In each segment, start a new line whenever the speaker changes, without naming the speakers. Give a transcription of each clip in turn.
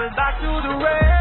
coming back to the rain.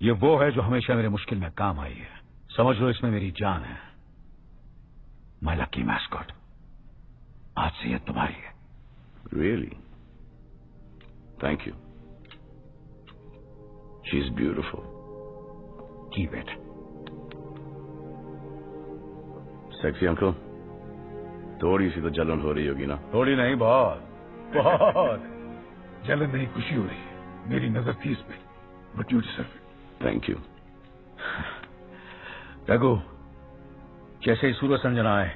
ये वो है जो हमेशा मेरे मुश्किल में काम आई है। समझ लो इसमें मेरी जान है। माय लकी मैस्कॉट, आज से ये तुम्हारी है।
Really? Thank you. She is beautiful.
Keep it.
Sexy uncle, थोड़ी सी तो जलन हो रही होगी ना?
थोड़ी नहीं, बहुत बहुत। जलन नहीं, खुशी हो रही है। मेरी नजर थी इस पे, but you deserve it.
Thank you.
Raghu, जैसे ही सूरज संजना आए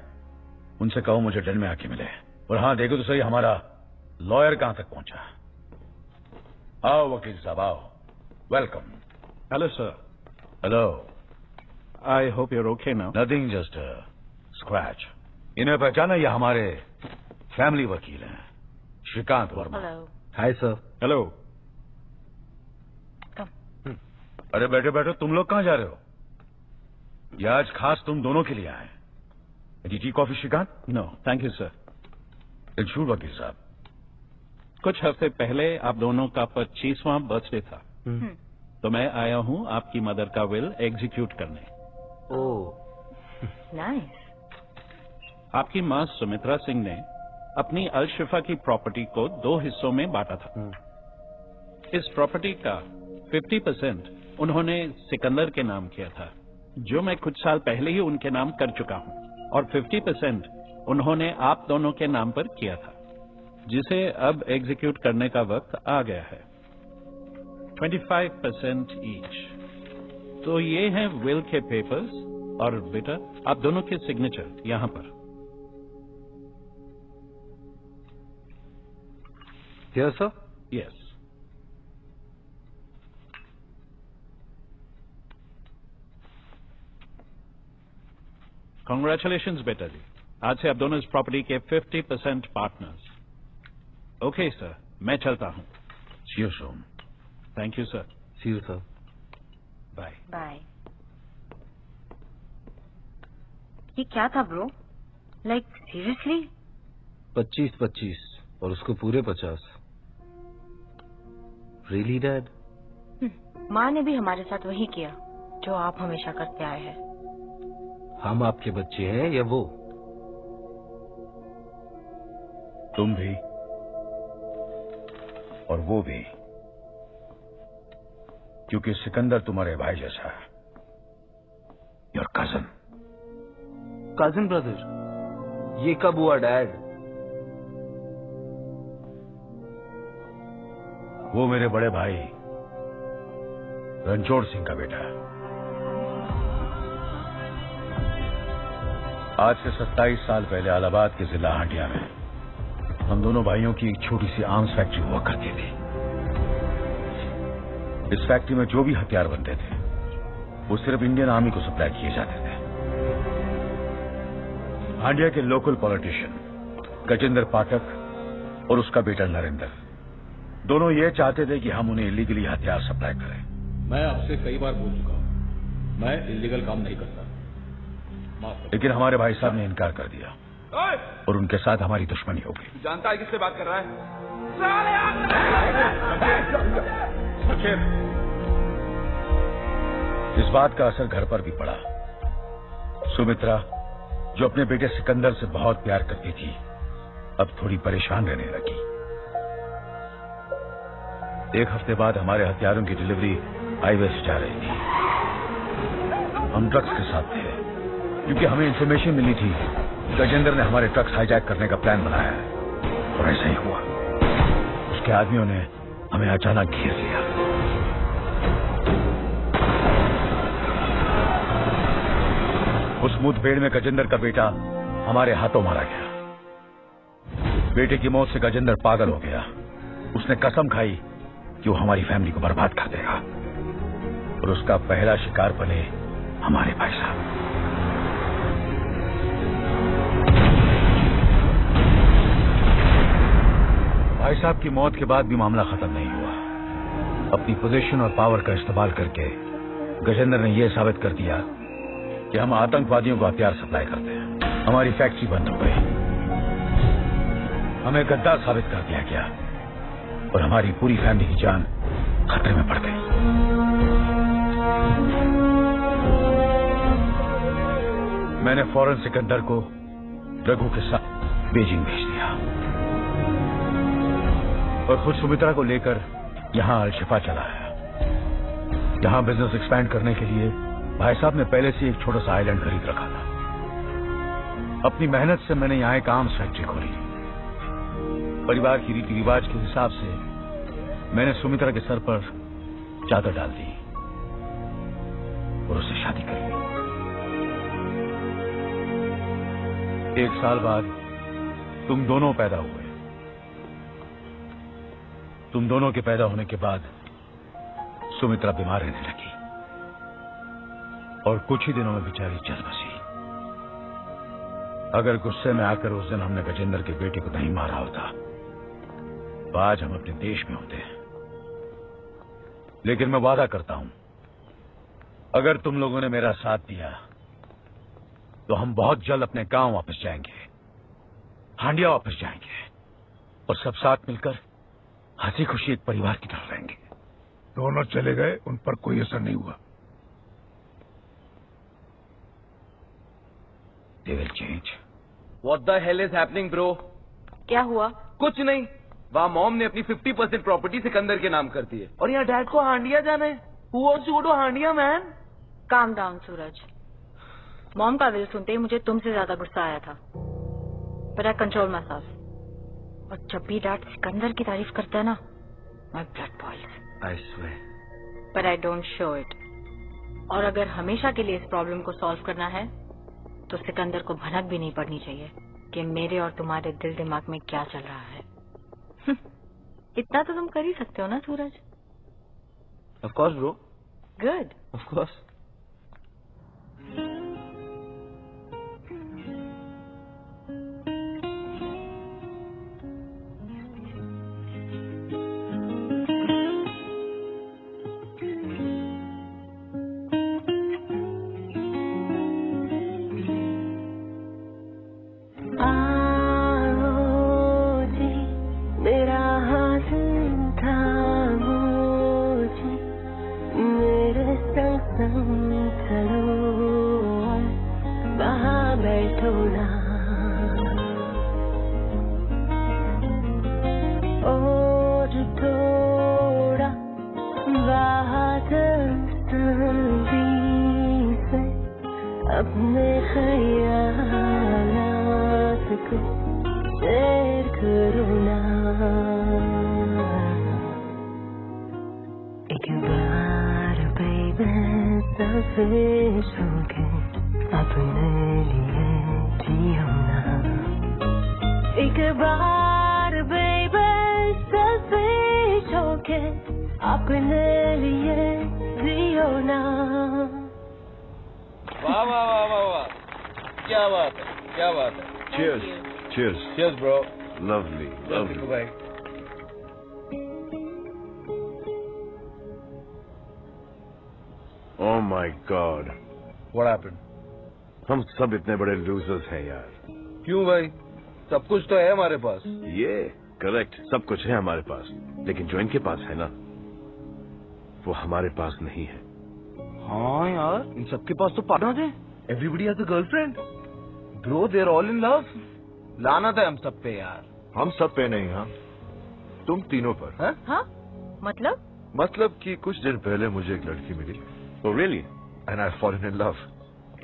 उनसे कहो मुझे डन में आके मिले। और हाँ, देखो तो सही हमारा लॉयर कहां तक पहुंचा। आओ वकील साहब, आओ। Welcome.
Hello sir.
Hello.
I hope your okay now.
Nothing, just scratch. इन्हें पहचाना, ये हमारे फैमिली वकील हैं, Shrikant Verma.
Hello.
Hi sir. Hello.
अरे बैठो बैठो, तुम लोग कहां जा रहे हो? ये आज खास तुम दोनों के लिए आए। Tea coffee Srikanth?
No thank you sir.
इंशूर वकील साहब,
कुछ हफ्ते पहले आप दोनों का 25वां बर्थडे था, तो मैं आया हूं आपकी मदर का विल एग्जीक्यूट करने।
Oh nice.
आपकी मां सुमित्रा सिंह ने अपनी अलशिफा की प्रॉपर्टी को 2 हिस्सों में बांटा था। इस प्रॉपर्टी का 50% उन्होंने सिकंदर के नाम किया था, जो मैं कुछ साल पहले ही उनके नाम कर चुका हूं, और 50% उन्होंने आप दोनों के नाम पर किया था, जिसे अब एग्जीक्यूट करने का वक्त आ गया है। 25% ईच। तो ये हैं विल के पेपर्स, और बेटा आप दोनों के सिग्नेचर यहां पर।
Here, sir?
यस। Congratulations बेटा जी, आज से आप दोनों इस प्रॉपर्टी के 50% पार्टनर्स। ओके सर, मैं चलता हूं।
See you soon.
Thank you sir.
See you, sir.
Bye.
Bye. ये क्या था ब्रो? Like seriously?
25-25 और उसको पूरे 50। Really dad?
माँ ने भी हमारे साथ वही किया जो आप हमेशा करते आए हैं।
हम आपके बच्चे हैं या वो?
तुम भी और वो भी, क्योंकि सिकंदर तुम्हारे भाई जैसा है। Your cousin.
Cousin brother? ये कब हुआ डैड?
वो मेरे बड़े भाई रणछोड़ सिंह का बेटा है। आज से 27 साल पहले इलाहाबाद के जिला हांडिया में हम दोनों भाइयों की एक छोटी सी आर्म्स फैक्ट्री हुआ करती थी। इस फैक्ट्री में जो भी हथियार बनते थे वो सिर्फ इंडियन आर्मी को सप्लाई किए जाते थे। हांडिया के लोकल पॉलिटिशियन गजेंद्र पाठक और उसका बेटा नरेंद्र दोनों ये चाहते थे कि हम उन्हें इलीगली हथियार सप्लाई करें।
मैं आपसे कई बार बोल चुका हूं, मैं इलीगल काम नहीं करता।
लेकिन हमारे भाई साहब ने इनकार कर दिया और उनके साथ हमारी दुश्मनी हो गई।
जानता है किससे बात कर रहा है?
इस बात का असर घर पर भी पड़ा। सुमित्रा, जो अपने बेटे सिकंदर से बहुत प्यार करती थी, अब थोड़ी परेशान रहने लगी। एक हफ्ते बाद हमारे हथियारों की डिलीवरी हाईवे से जा रही थी। हम ड्रग्स के साथ थे, क्योंकि हमें इंफॉर्मेशन मिली थी गजेंद्र ने हमारे ट्रक्स हाईजैक करने का प्लान बनाया है। और ऐसा ही हुआ। उसके आदमियों ने हमें अचानक घेर लिया। उस मुठभेड़ में गजेंद्र का बेटा हमारे हाथों मारा गया। बेटे की मौत से गजेंद्र पागल हो गया। उसने कसम खाई कि वो हमारी फैमिली को बर्बाद कर देगा और उसका पहला शिकार बने हमारे भाई साहब। भाई साहब की मौत के बाद भी मामला खत्म नहीं हुआ। अपनी पोजीशन और पावर का इस्तेमाल करके गजेंद्र ने यह साबित कर दिया कि हम आतंकवादियों को हथियार सप्लाई करते हैं। हमारी फैक्ट्री बंद हो गई, हमें गद्दार साबित कर दिया गया और हमारी पूरी फैमिली की जान खतरे में पड़ गई। मैंने फौरन सिकंदर को रघु के साथ बीजिंग भेज दिया और खुद सुमित्रा को लेकर यहां अलशिफा चला आया। यहां बिजनेस एक्सपैंड करने के लिए भाई साहब ने पहले से एक छोटा सा आइलैंड खरीद रखा था। अपनी मेहनत से मैंने यहां एक आर्म्स फैक्ट्री खोली। परिवार की रीति रिवाज के हिसाब से मैंने सुमित्रा के सर पर चादर डाल दी और उससे शादी कर ली। 1 साल बाद तुम दोनों पैदा हुए। तुम दोनों के पैदा होने के बाद सुमित्रा बीमार रहने लगी और कुछ ही दिनों में बेचारी चल बसी। अगर गुस्से में आकर उस दिन हमने गजेंद्र के बेटे को नहीं मारा होता तो आज हम अपने देश में होते हैं। लेकिन मैं वादा करता हूं, अगर तुम लोगों ने मेरा साथ दिया तो हम बहुत जल्द अपने गांव वापस जाएंगे, हांडिया वापस जाएंगे और सब साथ मिलकर हंसी खुशी एक परिवार की तरह रहेंगे।
दोनों चले गए, उन पर कोई असर नहीं हुआ।
They will change.
What the hell is happening, bro?
क्या हुआ?
कुछ नहीं। वहाँ मॉम ने अपनी 50% प्रॉपर्टी सिकंदर के नाम कर दी है और यहाँ डैड को हांडिया जाना है। Who wants to go to Handia, man?
Calm down Suraj. Mom का विल सुनते ही मुझे तुमसे ज्यादा गुस्सा आया था, पर आई कंट्रोल माय सेल्फ। और जब भी डैड सिकंदर की तारीफ करता है ना, my blood boils.
I swear.
पर आई डोंट शो इट। और अगर हमेशा के लिए इस प्रॉब्लम को सॉल्व करना है तो सिकंदर को भनक भी नहीं पड़नी चाहिए कि मेरे और तुम्हारे दिल दिमाग में क्या चल रहा है। इतना तो तुम कर ही सकते हो ना सूरज?
Of course, bro.
Good.
Of course.
Oh my God.
What happened?
हम सब इतने बड़े लूजर्स हैं यार।
क्यों भाई? सब कुछ तो है हमारे पास।
ये करेक्ट, सब कुछ है हमारे पास, लेकिन जो इनके पास है ना, वो हमारे पास नहीं है।
हाँ यार, इन सबके पास तो पार्टनर है। Everybody has a girlfriend. Bro, they're all in love. लानत है हम सब पे यार।
हम सब पे नहीं, हाँ तुम तीनों पर।
हाँ? मतलब
कि कुछ दिन पहले मुझे एक लड़की मिली।
Oh really?
And I fallen in love.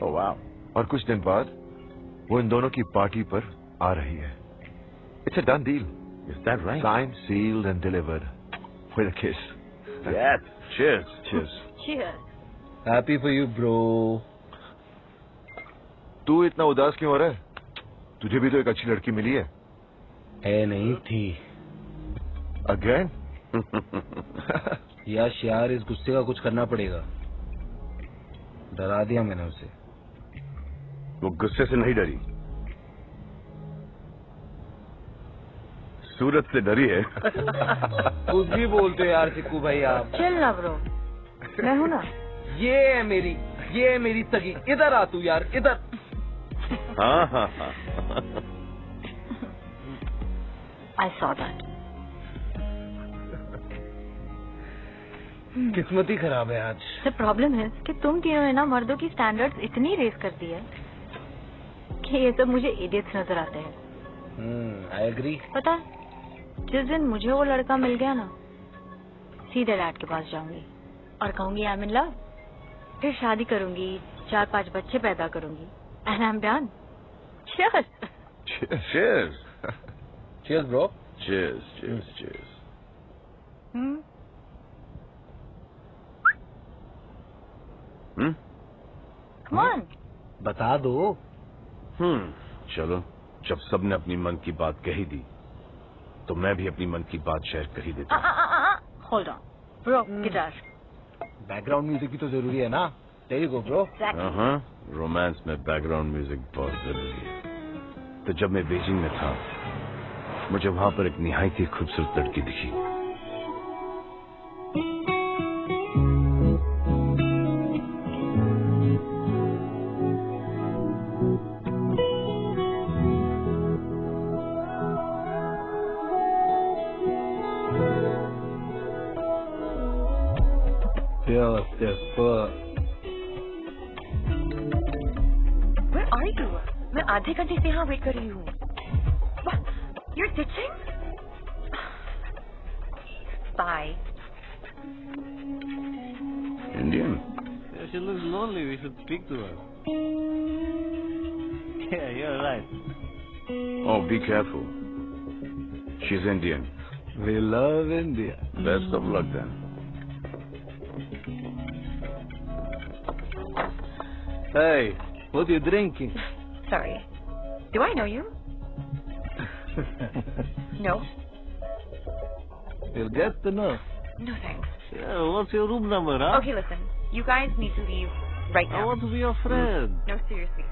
Oh wow.
और कुछ दिन बाद वो इन दोनों की पार्टी पर आ रही है। It's a done deal.
Is that right?
Signed, sealed and delivered with a kiss.
Yes. Cheers.
Cheers.
cheers।
Happy for you, bro.
तू इतना उदास क्यों हो रहा है? तुझे भी तो एक अच्छी लड़की मिली है।
नहीं थी।
अगेन?
यश यार, इस गुस्से का कुछ करना पड़ेगा। डरा दिया मैंने उसे।
वो गुस्से से नहीं डरी, सूरत से डरी है।
कुछ भी बोलते हो यार चिक्कू भाई आप।
चिल ना ब्रो, मैं हूं ना।
ये है मेरी सगी। इधर आ तू यार, इधर।
हाँ।
I saw that.
किस्मत ही खराब है आज।
द प्रॉब्लम है कि तुम तीनों ने ना मर्दों की स्टैंडर्ड्स इतनी रेस कर दी है कि ये सब मुझे इडियट्स नजर आते हैं।
I agree.
पता है, जिस दिन मुझे वो लड़का मिल गया ना, सीधे डैड के पास जाऊंगी और कहूंगी आई एम इन लव। फिर शादी करूंगी, 4-5 बच्चे पैदा करूंगी, and I am done. Cheers.
Cheers.
Cheers bro.
Cheers.
Come on.
बता दो।
चलो, जब सबने अपनी मन की बात कही दी तो मैं भी अपनी मन की बात शेयर कर ही देता हूँ।
Hold on. Bro, guitar.
Background music भी तो जरूरी है ना। There you go bro.
Exactly.
Romance में बैकग्राउंड म्यूजिक बहुत जरूरी है। तो जब मैं बीजिंग में था, मुझे वहां पर एक निहायत ही खूबसूरत लड़की दिखी।
Where are you? मैं आधे घंटे से यहाँ वेट कर रही हूँ। You're ditching? Bye.
Indian?
Yeah, she looks lonely. We should speak to her. Yeah, you're right.
Oh, be careful. She's Indian.
We love India.
Best of luck then.
Hey, what are you drinking?
Sorry. Do I know you? No.
You'll get to know.
No thanks.
Yeah, what's your room number, huh?
Okay, listen. You guys need to leave right
I
now.
want to be your friend.
No, seriously.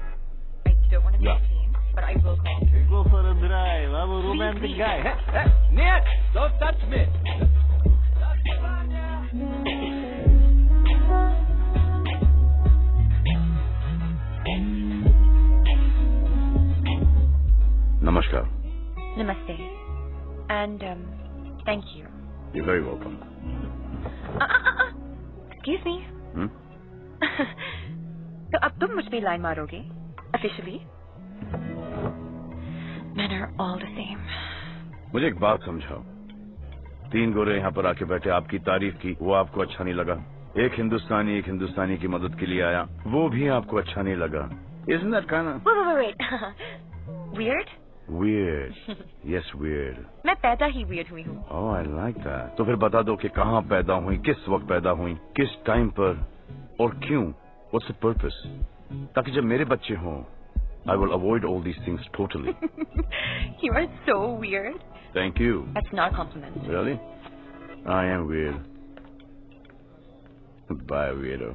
I don't want to be a team, but I will call you.
Go for a drive. I'm a romantic
Please.
guy. Hey, Ned, don't touch me.
Namaskar.
Namaste. And, thank you.
You're very welcome.
Excuse me. तो अब तुम मुझ पे line मारोगे? Officially? Men are all the same.
मुझे एक बात समझाओ। 3 गोरे यहाँ पर आके बैठे, आपकी तारीफ की, वो आपको अच्छा नहीं लगा। एक हिंदुस्तानी की मदद के लिए आया, वो भी आपको अच्छा नहीं लगा। Isn't that kind of...
Wait. Weird?
Weird. Yes, weird.
मैं पैदा ही weird हुई हूँ।
Oh, I like that. तो फिर बता दो कि कहाँ पैदा हुई, किस वक्त पैदा हुई, किस टाइम पर और क्यों? What's the purpose? ताकि जब मेरे बच्चे हों, I will avoid all these things totally.
You are so weird.
Thank you.
That's not a compliment.
Really? I am weird. Bye, weirdo.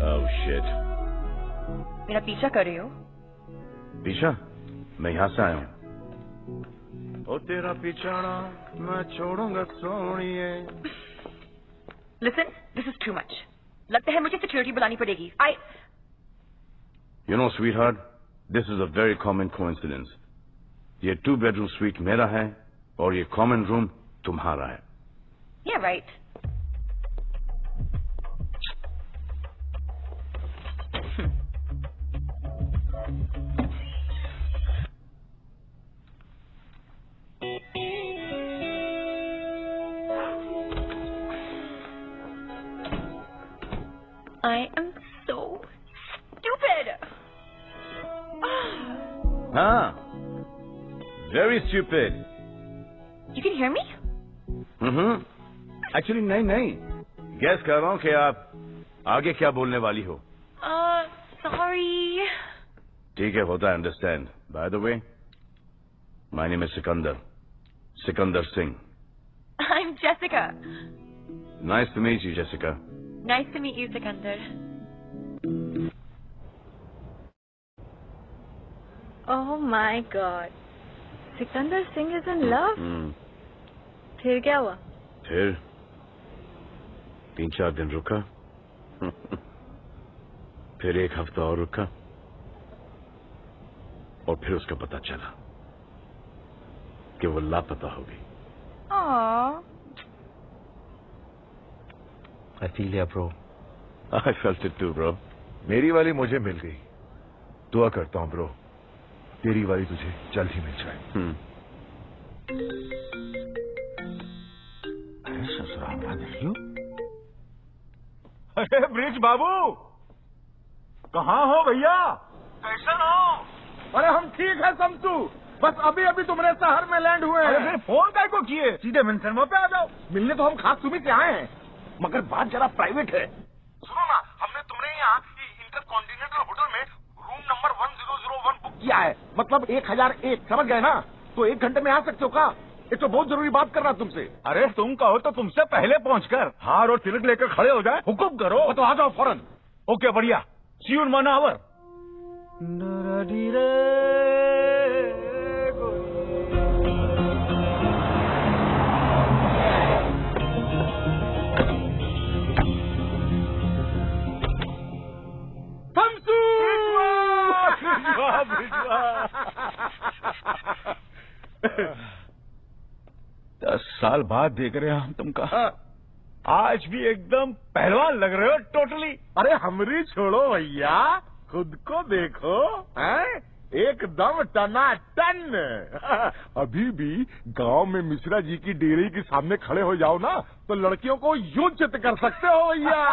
Oh, shit.
मेरा पीछा कर रही हो?
पीछा? मैं यहाँ से आया हूँ। ओ तेरा पीछाना मैं छोड़ूंगा सोनिए।
Listen, this is too much. लगता है मुझे सिक्योरिटी बुलानी पड़ेगी।
You know, sweetheart, this is a very common coincidence. ये 2-bedroom suite मेरा है और ये common room तुम्हारा है।
Yeah, right. I am so stupid.
हाँ, very stupid.
You can hear me?
Actually, नहीं। Guess कर रहा हूँ कि आप आगे क्या बोलने वाली हो?
Sorry.
ठीक है, होता है, understand. By the way, my name is Sikandar Singh.
I'm Jessica.
Nice to meet you, Jessica.
Nice to meet you, Sikandar.
Oh my God. Sikandar Singh is in love. फिर क्या हुआ?
फिर 3-4 दिन रुका. फिर 1 हफ्ता और रुका और फिर उसका पता चला कि वो लापता हो गई.
I feel ya, bro.
I felt it too, bro.
मेरी वाली मुझे मिल गई. दुआ करता हूँ ब्रो, तेरी वाली तुझे जल्द ही मिल जाए.
अरे ससुराल का देखियो. अरे ब्रिज बाबू, कहाँ हो भैया? कैसे हो?
अरे हम ठीक है समसू, बस अभी अभी तुम्हारे शहर में लैंड हुए हैं.
अरे फिर फोन काय को किए? सीधे मेंशन पे आ जाओ.
मिलने तो हम खास तुम्ही से आए हैं, मगर बात जरा प्राइवेट है. सुनो ना, हमने तुम्हारे यहाँ इंटरकॉन्टिनेंटल होटल में रूम नंबर 1001 बुक किया है. मतलब 1001, समझ गए ना? तो 1 घंटे में आ सकते हो का? एक तो बहुत जरूरी बात कर रहा तुमसे.
अरे तुम कहो तो तुमसे पहले पहुंचकर हार और तिलक लेकर खड़े हो जाए. हुक्म करो.
तो आ जाओ फौरन.
ओके, बढ़िया. सी यू इन 1 hour.
दस साल बाद देख रहे हैं हम तुमका.
आज भी एकदम पहलवान लग रहे हो टोटली.
अरे हमरी छोड़ो भैया, खुद को देखो. हैं? एकदम टनाटन. अभी भी गांव में मिश्रा जी की डेयरी के सामने खड़े हो जाओ ना, तो लड़कियों को यूं चित कर सकते हो भैया.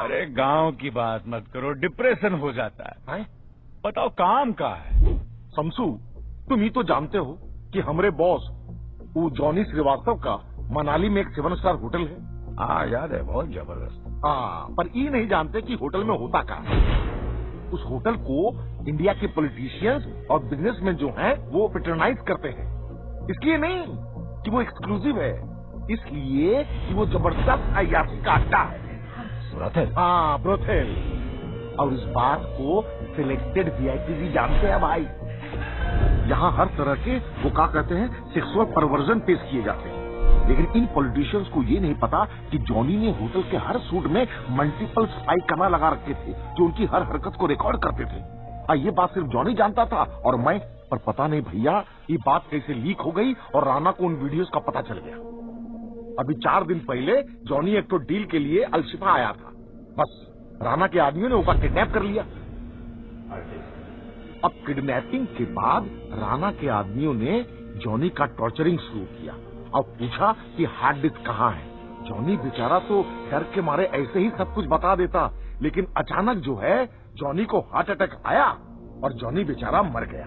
अरे गांव की बात मत करो, डिप्रेशन हो जाता है. बताओ काम का है.
समसू, तुम ही तो जानते हो कि हमारे बॉस वो जॉनी श्रीवास्तव का मनाली में एक 7 स्टार होटल है.
हाँ याद है, बहुत जबरदस्त.
पर ये नहीं जानते कि होटल में होता क्या. उस होटल को इंडिया के पॉलिटिशियंस और बिजनेसमैन जो हैं वो पेट्रोनाइज करते हैं. इसलिए नहीं कि वो एक्सक्लूसिव है, इसलिए कि वो जबरदस्त अय्याशी का अड्डा है.
ब्रोथेल.
हाँ, ब्रोथेल. और इस बात को सिलेक्टेड वीआईपी भी जानते हैं भाई. यहाँ हर तरह के वो क्या कहते हैं सेक्सुअल परवर्जन पेश किए जाते हैं. लेकिन इन पॉलिटिशियंस को ये नहीं पता कि जॉनी ने होटल के हर सूट में मल्टीपल स्पाई कैमरा लगा रखे थे जो उनकी हर हरकत को रिकॉर्ड करते थे. ये बात सिर्फ जॉनी जानता था और मैं. पर पता नहीं भैया ये बात कैसे लीक हो गई और राणा को उन वीडियोस का पता चल गया. अभी 4 दिन पहले जॉनी एक तो डील के लिए अलशिफा आया था. बस राणा के आदमियों ने उसका किडनैप कर लिया. अब किडनैपिंग के बाद राणा के आदमियों ने जॉनी का टॉर्चरिंग शुरू किया और पूछा कि हार्ड डिस्क कहाँ है. जॉनी बेचारा तो डर के मारे ऐसे ही सब कुछ बता देता, लेकिन अचानक जो है जॉनी को हार्ट अटैक आया और जॉनी बेचारा मर गया.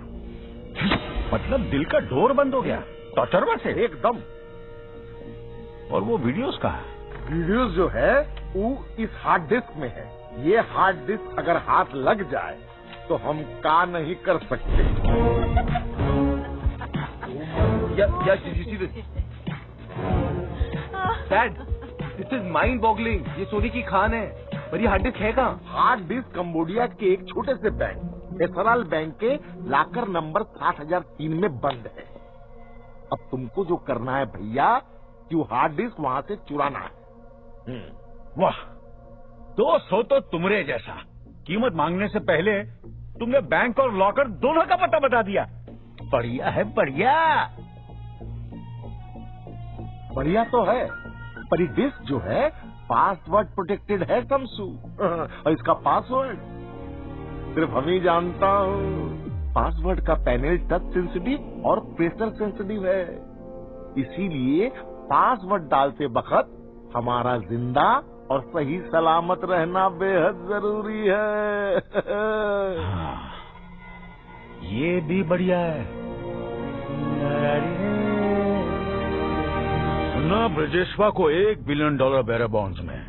मतलब दिल का डोर बंद हो गया टॉर्चर में से
एकदम.
और वो वीडियोस कहाँ है?
वीडियोस जो है वो इस हार्ड डिस्क में है. ये हार्ड डिस्क अगर हाथ लग जाए तो हम का नहीं कर सकते.
Dad, this is mind boggling. ये सोने की खान है, पर ये हार्ड डिस्क है कहाँ?
हार्ड डिस्क कंबोडिया के एक छोटे से बैंक एसराल बैंक के लाकर नंबर 60,003 में बंद है. अब तुमको जो करना है भैया कि वो हार्ड डिस्क वहां से चुराना है.
वाह, 200 तो तुमरे जैसा. कीमत मांगने से पहले तुमने बैंक और लॉकर दोनों का पता बता दिया. बढ़िया है, बढ़िया.
बढ़िया तो है, पर ये डिस्क जो है पासवर्ड प्रोटेक्टेड है समसू. और इसका पासवर्ड सिर्फ हम ही जानता हूँ. पासवर्ड का पैनल टच सेंसिटिव और प्रेशर सेंसिटिव है, इसीलिए पासवर्ड डालते वक्त हमारा जिंदा और सही सलामत रहना बेहद जरूरी है.
ये भी बढ़िया है.
सुना ब्रजेश्वा को $1 बिलियन बेरा बॉन्ड्स में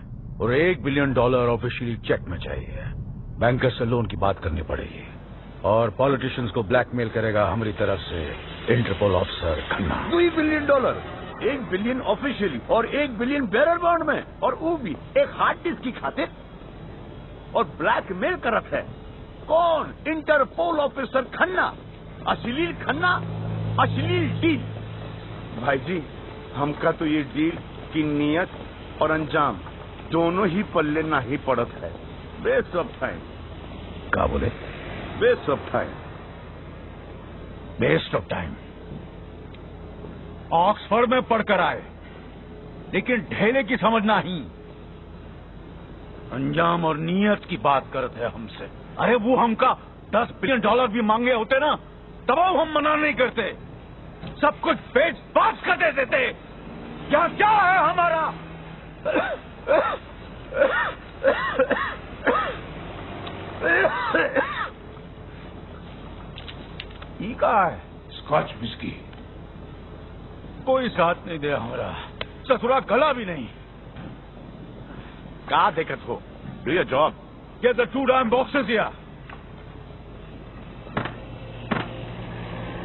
और $1 बिलियन ऑफिशियली चेक में चाहिए। बैंकर से लोन की बात करनी पड़ेगी और पॉलिटिशियंस को ब्लैकमेल करेगा हमारी तरफ से Interpol officer Khanna.
$2 billion, $1 billion officially और $1 बिलियन बेरर बॉन्ड में, और वो भी एक हार्ड डिस्क की खातिर। और ब्लैकमेल करत है कौन? इंटरपोल ऑफिसर खन्ना, अश्लील खन्ना, अश्लील डील। भाई जी, हमका तो ये डील की नियत और अंजाम दोनों ही पल्ले ना ही पड़त है। Waste of time.
क्या बोले?
Waste of time.
Waste of time. Oxford में पढ़कर आए, लेकिन ढेले की समझ नहीं। अंजाम और नियत की बात करते हैं हमसे। अरे वो हमका $10 बिलियन भी मांगे होते ना, तब हम मना नहीं करते। सब कुछ बेच बाच कर दे देते। क्या क्या है हमारा? ई का है स्कॉच विस्की। कोई साथ नहीं दे हमारा, ससुरा गला भी नहीं।
क्या दिक्कत हो? Do your job.
Get the 2 damn boxes here.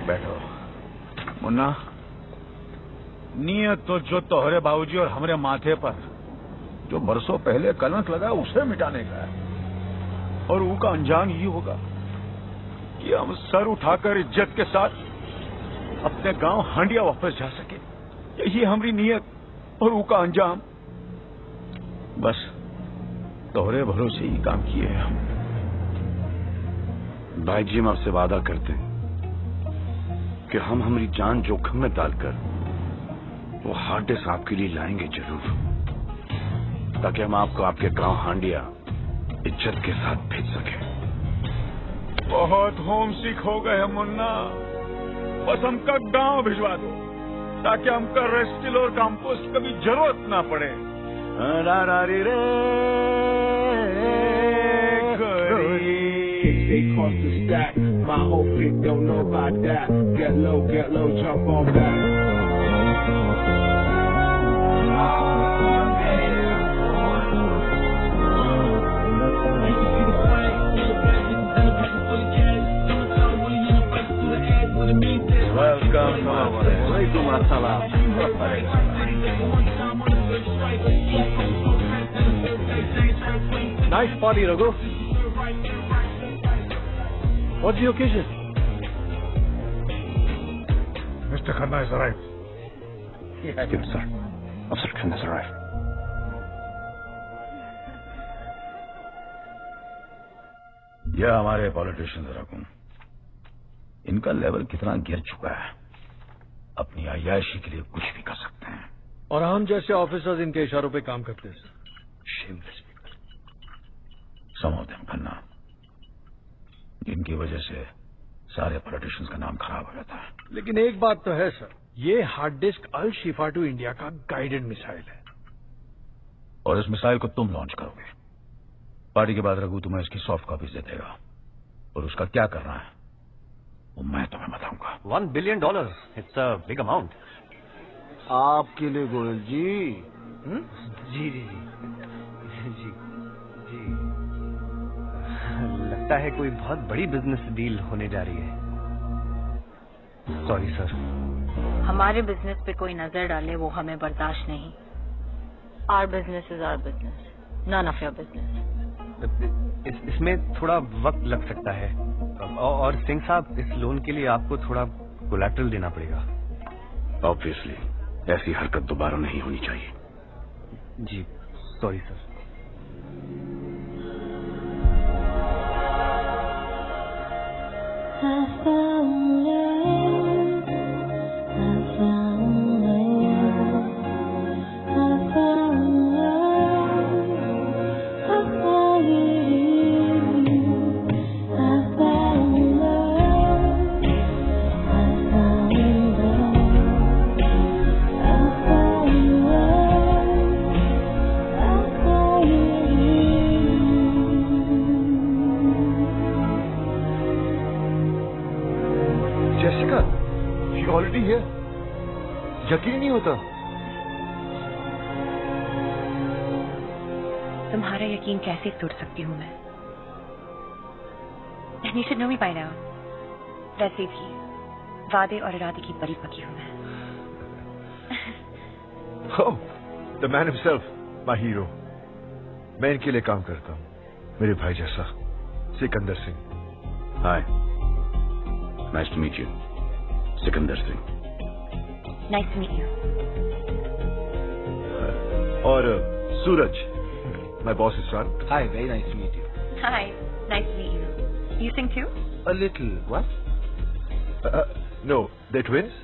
बैठो मुन्ना। नियत तो जो तोहरे बाबूजी और हमारे माथे पर जो बरसों पहले कलंक लगा उसे मिटाने का है, और वो का अंजाम ये होगा कि हम सर उठाकर इज्जत के साथ अपने गांव हांडिया वापस जा सके। यही हमारी नियत और वो का अंजाम। बस तोहरे भरोसे ही काम किए हैं हम।
भाई जी, हम आपसे वादा करते हैं कि हम हमारी जान जोखिम में डालकर वो हार्ड डिस्क आपके लिए लाएंगे जरूर, ताकि हम आपको आपके गांव हांडिया इज्जत के साथ भेज सकें।
बहुत होम सिक हो गए हैं मुन्ना, बस हमका गांव भिजवा दो ताकि हमका रेस्टिल और कंपोस्ट कभी जरूरत ना पड़े।
They cost the stack. My whole clique don't know about that. Get low, jump on that.
Welcome. Walaikum assalam.
Nice party, Raghu. What's the occasion?
Mr. Khanna has arrived.
Yes, sir. Officer Khanna has arrived.
यह हमारे politicians रकूं, इनका level कितना गिर चुका है, अपनी अय्याशी के लिए कुछ भी कर सकते हैं।
और हम जैसे ऑफिसर्स इनके इशारों पे काम करते हैं सर। Shameless people.
समझते हैं खन्ना, जिनकी वजह से सारे पॉलिटिशियंस का नाम खराब हो जाता है।
लेकिन एक बात तो है सर, ये hard disk Al Shifa to India का गाइडेड मिसाइल है,
और इस मिसाइल को तुम लॉन्च करोगे। पार्टी के बाद रघु तुम्हें इसकी सॉफ्ट कॉपीज दे देगा, और उसका क्या करना है वो मैं तुम्हें बताऊंगा।
$1 billion, it's a big amount.
आपके लिए गोयल जी।
जी जी जी जी जी, लगता है कोई बहुत बड़ी बिजनेस डील होने जा रही है। Sorry sir.
हमारे बिजनेस पे कोई नजर डाले वो हमें बर्दाश्त नहीं। Our business is our business, none of your business.
इसमें थोड़ा वक्त लग सकता है, और सिंह साहब, इस लोन के लिए आपको थोड़ा कोलैटरल देना पड़ेगा।
ऑब्वियसली ऐसी हरकत दोबारा नहीं होनी चाहिए।
जी सॉरी सर।
यकीन नहीं होता।
तुम्हारा यकीन कैसे तोड़ सकती हूँ मैं? And you should know me by now. वैसे भी वादे और इरादे की बड़ी पकी हूँ मैं।
Oh, the man himself, my hero. मैं इनके लिए काम करता हूँ, मेरे भाई जैसा, Sikandar Singh.
Hi, nice to meet you, Sikandar Singh.
Nice to meet you.
और सूरज, my boss's son.
Hi, very nice to meet you.
Hi, nice to meet you. You sing too?
A little. What?
No, they're twins,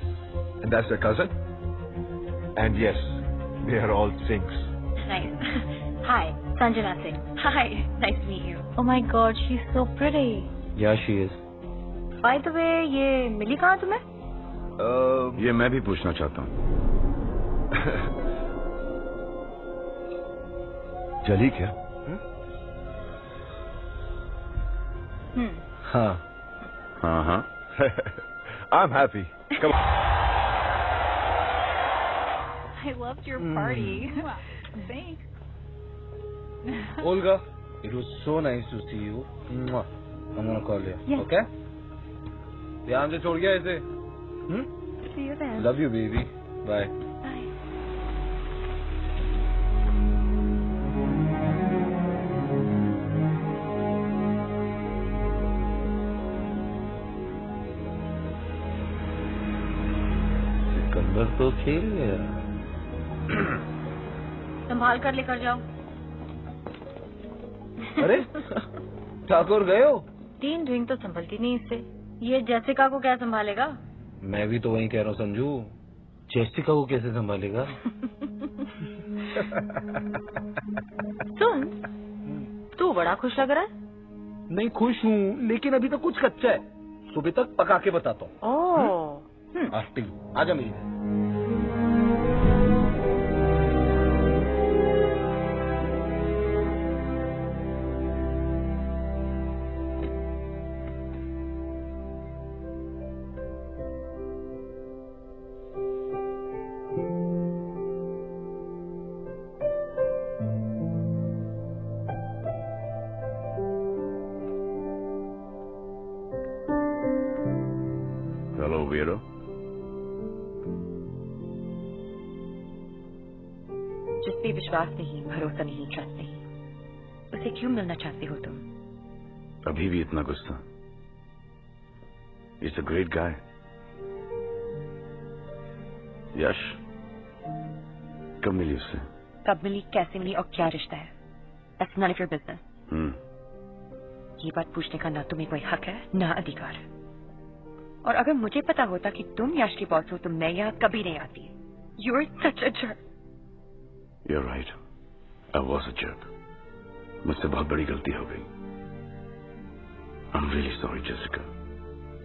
and that's their cousin. And yes, they are all Singhs.
Nice.
Hi, Sanjana Singh.
Hi, nice to meet you.
Oh my God, she's so pretty.
Yeah, she is.
By the way, ये मिली कहाँ तुम्हें?
ये मैं भी पूछना चाहता हूँ।
चली क्या?
हाँ।
हाँ हाँ।
I'm happy. Come on.
I loved your party. Thanks.
Olga, it was so nice to see you. Mwah. I'm gonna call you.
Yes.
Okay? ध्यान से छोड़ गया इसे.
See you then.
Love you, baby. Bye.
Bye.
Sikandar तो खेल गया.
संभाल कर लेकर जाओ.
अरे ठाकुर गए हो?
3 ड्रिंक तो संभलती नहीं इससे. ये जेसिका को क्या संभालेगा?
मैं भी तो वही कह रहा हूँ संजू. जेसिका को कैसे संभालेगा?
सुन, तू बड़ा खुश लग रहा है.
नहीं खुश हूँ, लेकिन अभी तो कुछ कच्चा है. सुबह तक पका के बताता हूँ.
ओह.
आस्टिंग, आजा मेरी.
हेलो वीरो।
जिस पे विश्वास नहीं, भरोसा नहीं, ट्रस्ट नहीं, उसे क्यों मिलना चाहते हो तुम?
अभी भी इतना गुस्सा? It's a great guy. यश कब मिली उससे?
कब मिली, कैसे मिली और क्या रिश्ता है? That's none of your business. ये बात पूछने का ना तुम्हें कोई हक है ना अधिकार। और अगर मुझे पता होता कि तुम यश की बॉस हो तो मैं यहाँ कभी नहीं आती। You're such a jerk.
You're right. I was a jerk. मुझसे बहुत बड़ी गलती हो गई। I'm really sorry, Jessica.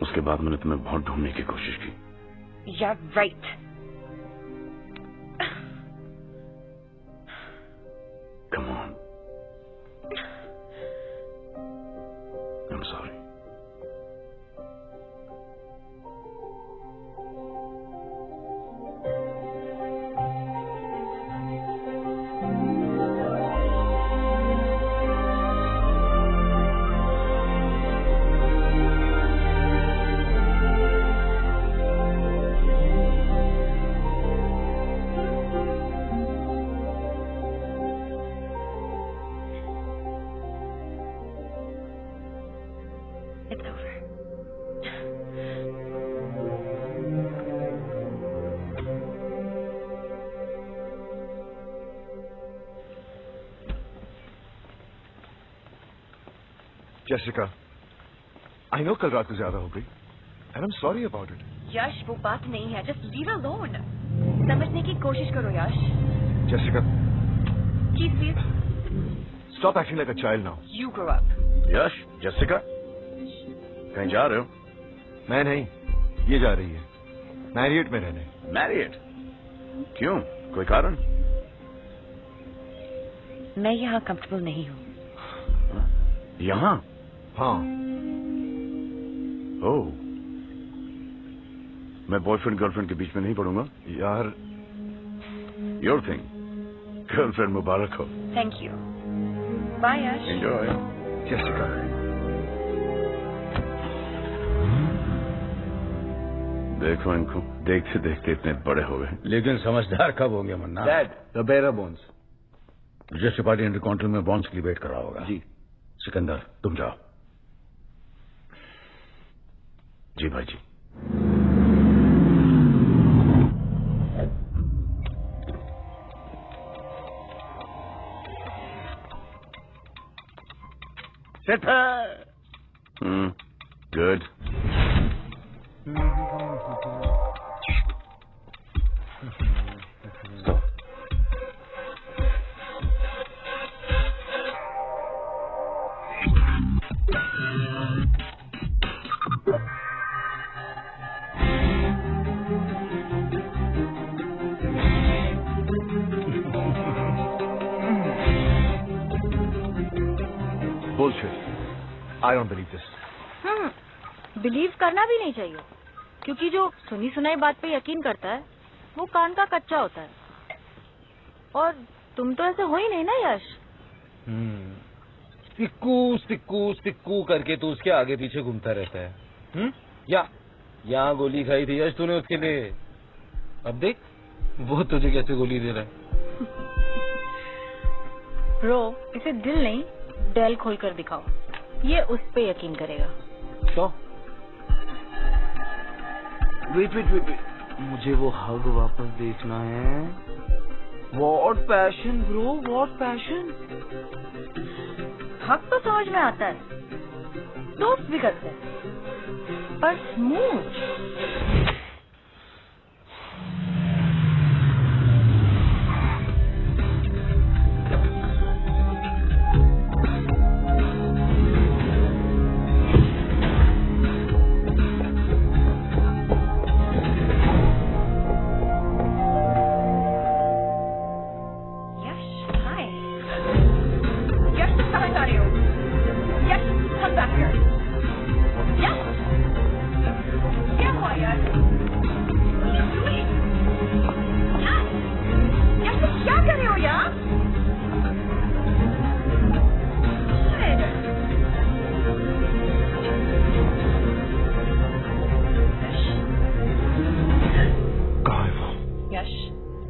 उसके बाद मैंने तुम्हें बहुत ढूंढने की कोशिश की।
Yeah, right.
Come on. I'm sorry.
It's over.
Jessica, I know कल रात को ज्यादा हो गई, and I'm sorry about it.
यश वो बात नहीं है, just leave her alone. समझने की कोशिश करो यश.
Jessica,
Please.
stop acting like a child now.
You grow up.
Yash, Jessica, कहीं जा रहे हो?
मैं नहीं, ये जा रही है मैरियट में रहने।
मैरियट? क्यों? कोई कारण?
मैं यहाँ कंफर्टेबल नहीं हूँ।
यहाँ?
हाँ।
ओह, मैं बॉयफ्रेंड गर्लफ्रेंड के बीच में नहीं पड़ूंगा।
यार,
योर थिंग, गर्लफ्रेंड मुबारक हो।
Thank you. Bye, Yash.
Enjoy.
Jessica.
देखो इनको, देखते देखते इतने बड़े हो गए।
लेकिन समझदार कब होंगे Manna?
Dad, the bearer bonds.
Registry party intercontinental में बॉन्ड्स के लिए वेट कर रहा होगा।
जी।
सिकंदर, तुम जाओ।
जी भाई जी।
सेट है।
Good.
Bullshit. I don't believe this.
Believe करना भी नहीं चाहिए, क्योंकि जो सुनी सुनाई बात पे यकीन करता है वो कान का कच्चा होता है। और तुम तो ऐसे हो ही नहीं ना यश।
सिक्कू सिक्कू सिक्कू करके तू उसके आगे पीछे घूमता रहता है। यहाँ गोली खाई थी यश तूने उसके लिए, अब देख वो तुझे कैसे गोली दे रहा है।
ब्रो, इसे दिल नहीं डेल खोल कर दिखाओ, ये उस पे यकीन करेगा।
तो वेट, मुझे वो हग वापस देखना है। What passion bro, what passion.
हक तो समझ में आता है, दोस्त भी करते हैं, पर स्मूथ।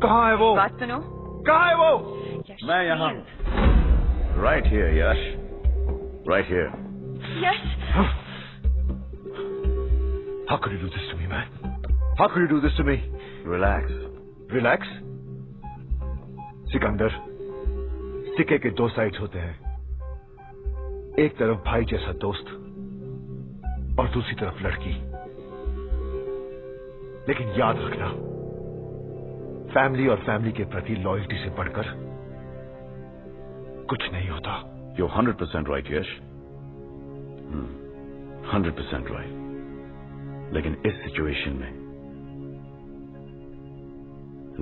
कहाँ है वो?
बात सुनो।
कहाँ है वो?
मैं यहाँ हूँ। Right here, Yash. Right here.
Yash.
How could you do this to me, man? How could you do this to me?
Relax.
Relax? Sikandar, सिक्के के दो साइड्स होते हैं। एक तरफ भाई जैसा दोस्त और दूसरी तरफ लड़की। लेकिन याद रखना, फैमिली और फैमिली के प्रति लॉयल्टी से बढ़कर कुछ नहीं होता।
You're 100% right, Yash. 100% right. लेकिन इस सिचुएशन में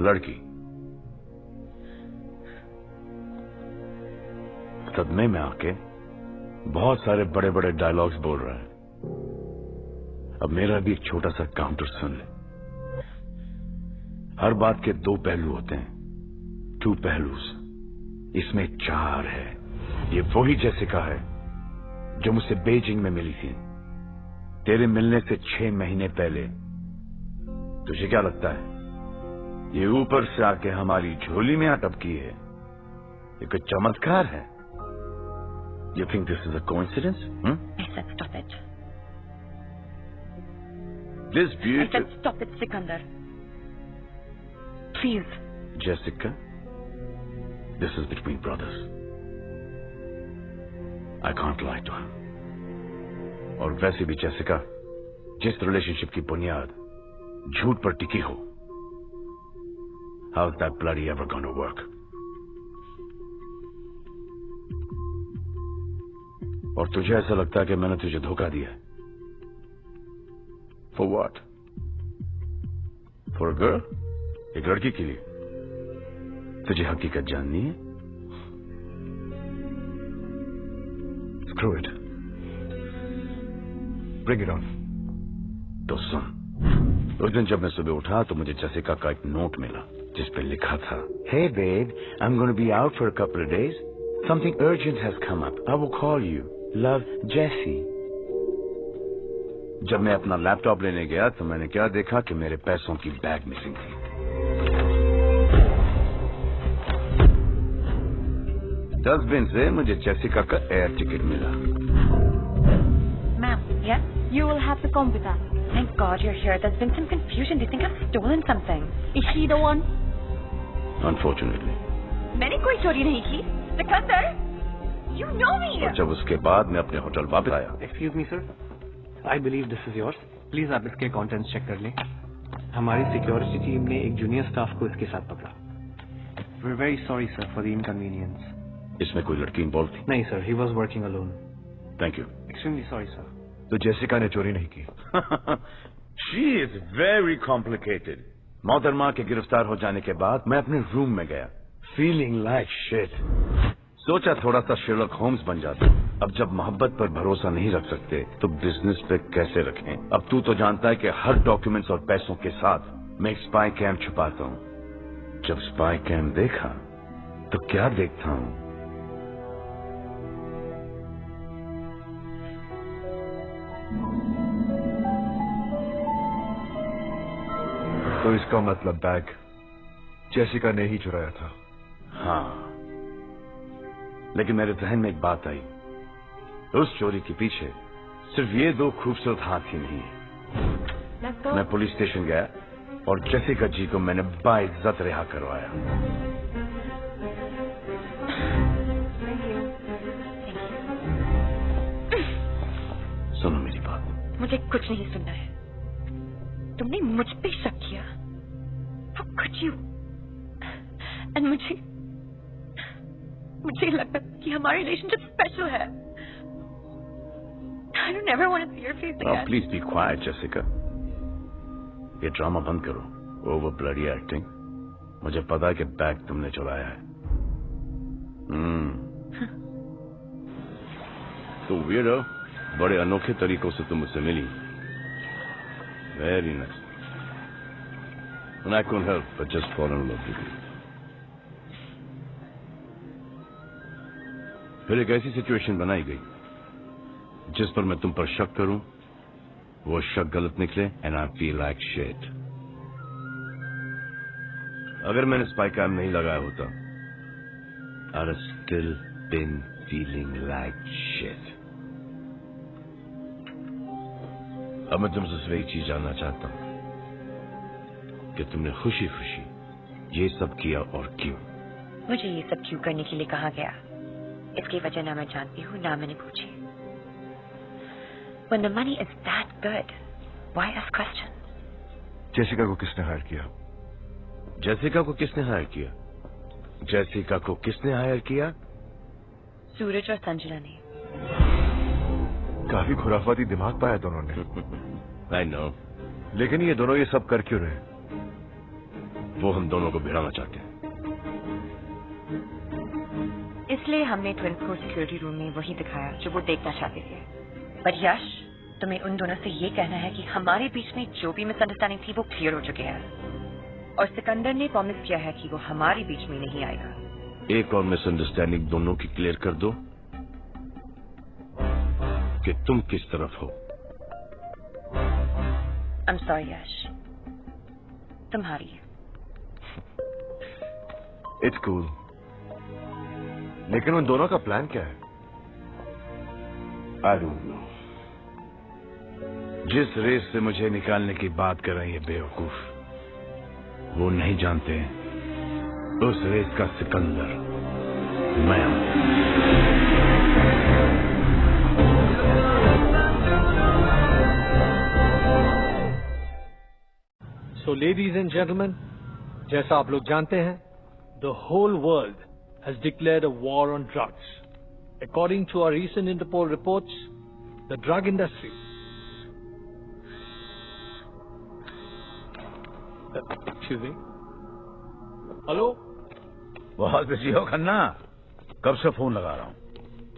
लड़की सदमे में आके बहुत सारे बड़े बड़े डायलॉग्स बोल रहा है। अब मेरा भी एक छोटा सा काउंटर सुन ले। हर बात के दो पहलू होते हैं, टू पहलूस। इसमें चार है। ये वही जेसिका है जो मुझसे बीजिंग में मिली थी, तेरे मिलने से 6 महीने पहले। तुझे क्या लगता है ये ऊपर से आके हमारी झोली में अटपकी है? ये कोई चमत्कार है? You think this is a coincidence?
I said stop it.
This beauty...
I said stop it, Sikandar. Please.
Jessica, this is between brothers. I can't lie to her. और वैसे भी जेसिका, जिस रिलेशनशिप की बुनियाद झूठ पर टिकी हो, how's that bloody ever gonna work? और तुझे ऐसा लगता है कि मैंने तुझे धोखा दिया? For what? For a girl? एक लड़की के लिए? तुझे हकीकत जाननी है?
Screw it. Bring it on.
तो सुन, उस दिन जब मैं सुबह उठा तो मुझे जेसिका का एक नोट मिला जिस पे लिखा था, Hey babe, I'm going to be out for a couple of days. Something urgent has come up. I will call you. Love, Jesse. जब मैं अपना लैपटॉप लेने गया तो मैंने क्या देखा कि मेरे पैसों की बैग मिसिंग थी। डस्टबिन से मुझे जेसिका का एयर टिकट मिला।
Ma'am, yes?
You will have to come with us.
Thank God you're here. There's been some confusion. They think I've stolen something.
Is she the one?
Unfortunately.
मैंने कोई चोरी नहीं की। Sikandar, you know me.
और जब उसके बाद मैं अपने होटल वापस आया।
Excuse me, sir. I believe this is yours. Please आप इसके contents check कर लें। हमारी सिक्योरिटी टीम ने एक जूनियर स्टाफ को इसके साथ पकड़ा। We're very sorry, sir, for the inconvenience.
इसमें कोई लड़की इन्वॉल्व थी?
नहीं sir, he was working alone.
Thank you.
Extremely sorry, sir.
तो जेसिका ने चोरी नहीं की?
She is very complicated. मोहतरमा के गिरफ्तार हो जाने के बाद मैं अपने रूम में गया, feeling like shit. सोचा थोड़ा सा शेरलॉक होम्स बन जाता। अब जब मोहब्बत पर भरोसा नहीं रख सकते तो बिजनेस पे कैसे रखें? अब तू तो जानता है कि हर डॉक्यूमेंट्स और पैसों के साथ मैं एक स्पाई कैम छुपाता हूँ। जब स्पाई कैम देखा तो क्या देखता हूँ?
तो इसका मतलब बैग जेसिका ने ही चुराया था?
हाँ, लेकिन मेरे जहन में एक बात आई। उस चोरी के पीछे सिर्फ ये दो खूबसूरत हाथ ही नहीं है। मैं पुलिस स्टेशन गया और जेसिका जी को मैंने बाइज्जत रिहा करवाया। सुनो मेरी बात।
मुझे कुछ नहीं सुनना है। तुमने मुझ पे शक किया। How could you? And मुझे लगता है कि हमारी रिलेशनशिप स्पेशल है। I don't ever want to see your face again.
Please be quiet, Jessica. ये ड्रामा बंद करो। Over bloody acting. मुझे पता है कि बैग तुमने चुराया है। तो weirdo, बड़े अनोखे तरीकों से तुम मुझसे मिली। Very nice. And I couldn't help but just fall in love with you. फिर एक ऐसी सिचुएशन बनाई गई जिस पर मैं तुम पर शक करूं, वो शक गलत निकले, and I feel like shit. अगर मैंने स्पाई कैम नहीं लगाया होता, I would still been feeling like shit. अब मैं तुमसे सिर्फ एक चीज जानना चाहता हूं कि तुमने खुशी खुशी ये सब किया और क्यों?
मुझे ये सब क्यों करने के लिए कहा गया, इसकी वजह ना मैं जानती हूँ ना मैंने पूछी। When the money is that good, why ask questions?
Jessica को किसने हायर किया?
जेसिका को किसने हायर किया? जेसिका को किसने हायर किया?
सूरज और संजना ने।
काफी खुराफाती दिमाग पाया दोनों ने।
I know.
लेकिन ये दोनों ये सब कर क्यों रहे?
वो हम दोनों को भिड़ाना चाहते हैं।
इसलिए हमने ट्विंस को सिक्योरिटी रूम में वही दिखाया जो वो देखना चाहते थे। पर यश, तुम्हें उन दोनों से ये कहना है कि हमारे बीच में जो भी मिसअंडरस्टैंडिंग थी वो क्लियर हो चुके हैं, और सिकंदर ने प्रॉमिस किया है कि वो हमारे बीच में नहीं आएगा।
एक और मिसअंडरस्टैंडिंग दोनों की क्लियर कर दो कि तुम किस तरफ हो।
I'm sorry यश, तुम्हारी।
It's cool. लेकिन उन दोनों का प्लान क्या है?
I don't know. जिस रेस से मुझे निकालने की बात कर रही है बेवकूफ, वो नहीं जानते उस रेस का सिकंदर मैं हूं।
So, ladies and gentlemen, जैसा आप लोग जानते हैं, the whole world has declared a war on drugs. According to our recent Interpol reports, the drug industry. Excuse me. Hello?
बहुत बिजी हो खन्ना? कब से फोन लगा रहा हूँ,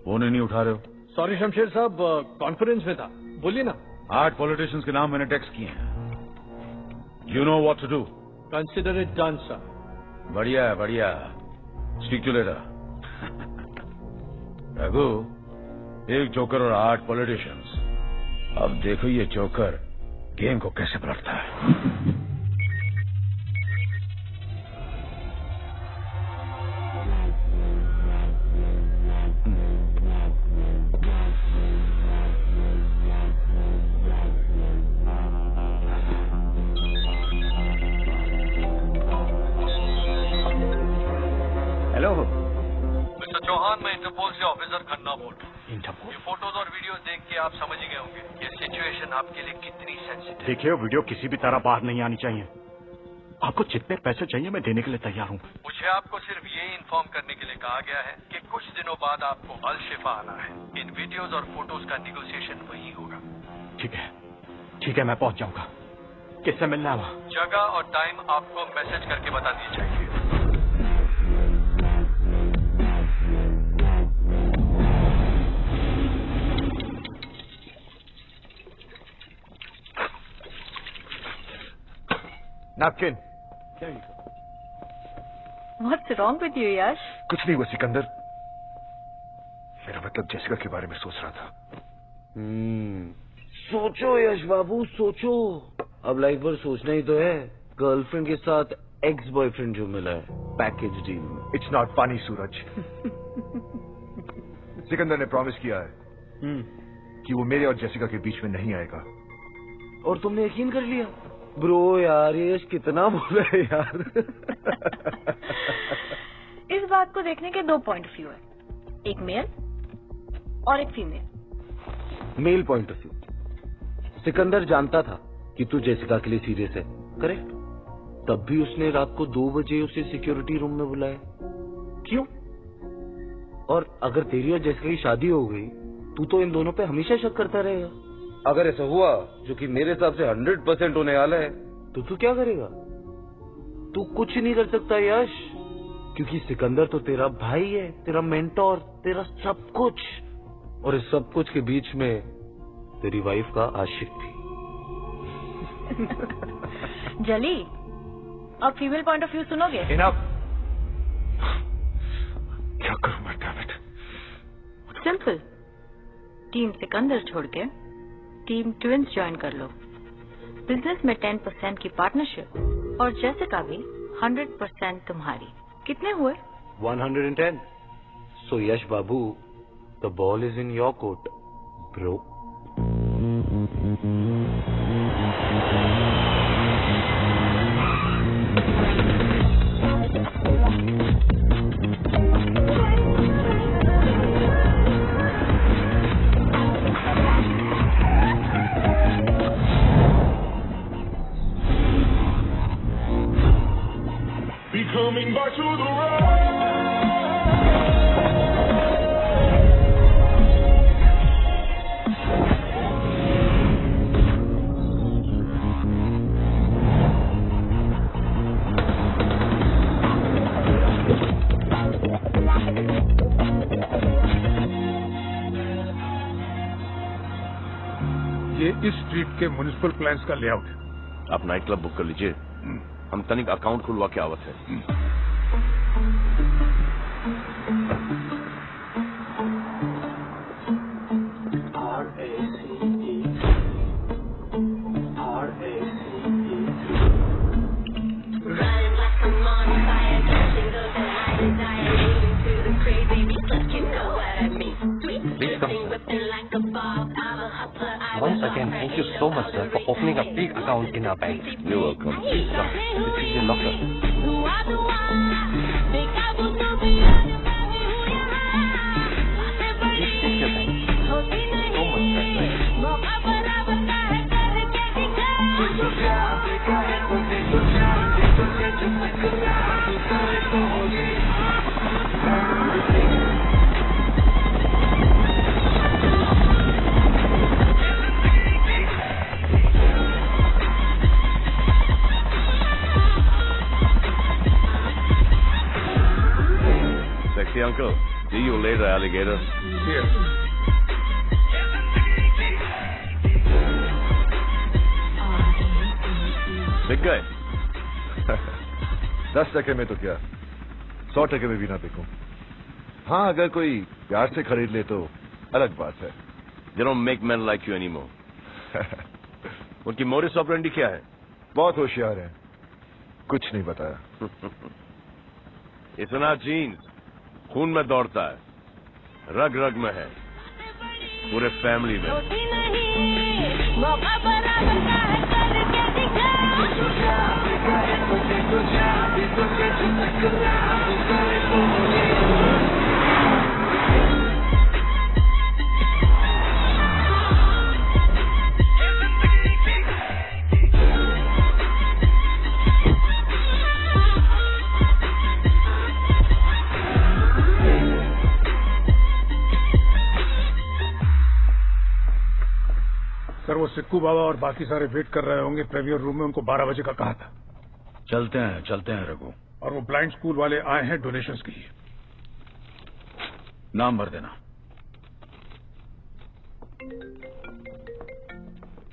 फोन ही नहीं उठा रहे हो।
Sorry शमशेर साहब, कॉन्फ्रेंस में था, बोलिए ना।
8 पॉलिटिशियंस के नाम मैंने टेक्स्ट किए हैं। You know what to do.
Consider it done, sir.
बढ़िया है, बढ़िया। Speak to you later. Raghu, एक जोकर और 8 पॉलिटिशियंस। अब देखो ये जोकर गेम को कैसे पलटता है।
हेलो
मिस्टर चौहान, मैं इंटरपोल से ऑफिसर खन्ना बोल रहा हूँ। ये फोटोज और वीडियोस देख के आप समझ ही गए होंगे ये सिचुएशन आपके लिए कितनी सेंसिटिव।
देखिए, वीडियो किसी भी तरह बाहर नहीं आनी चाहिए। आपको जितने पैसे चाहिए मैं देने के लिए तैयार हूँ।
मुझे आपको सिर्फ ये इन्फॉर्म करने के लिए कहा गया है कि कुछ दिनों बाद आपको अल शिफा आना है। इन वीडियोस और फोटोज का निगोशिएशन वही होगा।
ठीक है, मैं पहुँच जाऊंगा। किससे मिलना है वहाँ?
जगह और टाइम आपको मैसेज करके बता दी चाहिए।
Napkin.
What's wrong with you, यश?
कुछ नहीं हुआ सिकंदर। मेरा मतलब जेसिका के बारे में सोच रहा था।
सोचो यश बाबू, सोचो। अब लाइफ भर सोचना ही तो है। गर्लफ्रेंड के साथ एक्स बॉयफ्रेंड जो मिला है package deal.
It's not funny Suraj. Sikandar ने प्रॉमिस किया है कि वो मेरे और जेसिका के बीच में नहीं आएगा।
और तुमने यकीन कर लिया? ब्रो यार, ये कितना बोला है यार।
इस बात को देखने के 2 पॉइंट ऑफ व्यू है, एक मेल और एक female.
Male point of view, Sikandar जानता था कि तू जेसिका के लिए सीरियस है, करेक्ट? तब भी उसने रात को 2 बजे उसे सिक्योरिटी रूम में बुलाया। क्यों? और अगर तेरी और जेसिका की शादी हो गई, तू तो इन दोनों पे हमेशा शक करता रहेगा। अगर ऐसा हुआ, जो कि मेरे हिसाब से 100% होने वाला है, तो तू क्या करेगा? तू कुछ नहीं कर सकता यश, क्योंकि सिकंदर तो तेरा भाई है, तेरा मेंटोर, तेरा सब कुछ। और इस सब कुछ के बीच में तेरी वाइफ का आशिक भी।
जली, अब फीमेल पॉइंट ऑफ व्यू सुनोगे?
इनफ। क्या करूं मैं, damn it?
Simple, team Sikandar छोड़ के टीम ट्विंस ज्वाइन कर लो। बिजनेस में 10% की पार्टनरशिप और जेसिका भी 100% तुम्हारी। कितने हुए?
110। सो यश बाबू, the ball is in your court bro.
Coming back to the road.
ये इस स्ट्रीट के म्युनिसिपल प्लान्स का लेआउट है।
आप नाइट क्लब बुक कर लीजिए, हम तनिक अकाउंट खुलवा के आवत है।
Once again, thank you so much, sir, for opening a big account in our bank.
You're welcome.
Sir, this is your locker. Please take your time. So much
Sexy uncle, see you later, alligator.
Here.
बिक गए?
10 टके में तो क्या, 100 टके में भी ना बिकूं। हाँ, अगर कोई प्यार से खरीद ले तो अलग बात है।
They don't make men like you anymore. उनकी मोरिस ऑपरेंडी क्या है?
बहुत होशियार है, कुछ नहीं बताया।
इतना जीन्स खून में दौड़ता है, रग रग में है, पूरे फैमिली में।
सर वो सिक्कू बाबा और बाकी सारे वेट कर रहे होंगे प्रीमियर रूम में, उनको 12 बजे का कहा था।
चलते हैं रघु।
और वो ब्लाइंड स्कूल वाले आए हैं डोनेशंस के लिए।
नाम भर देना।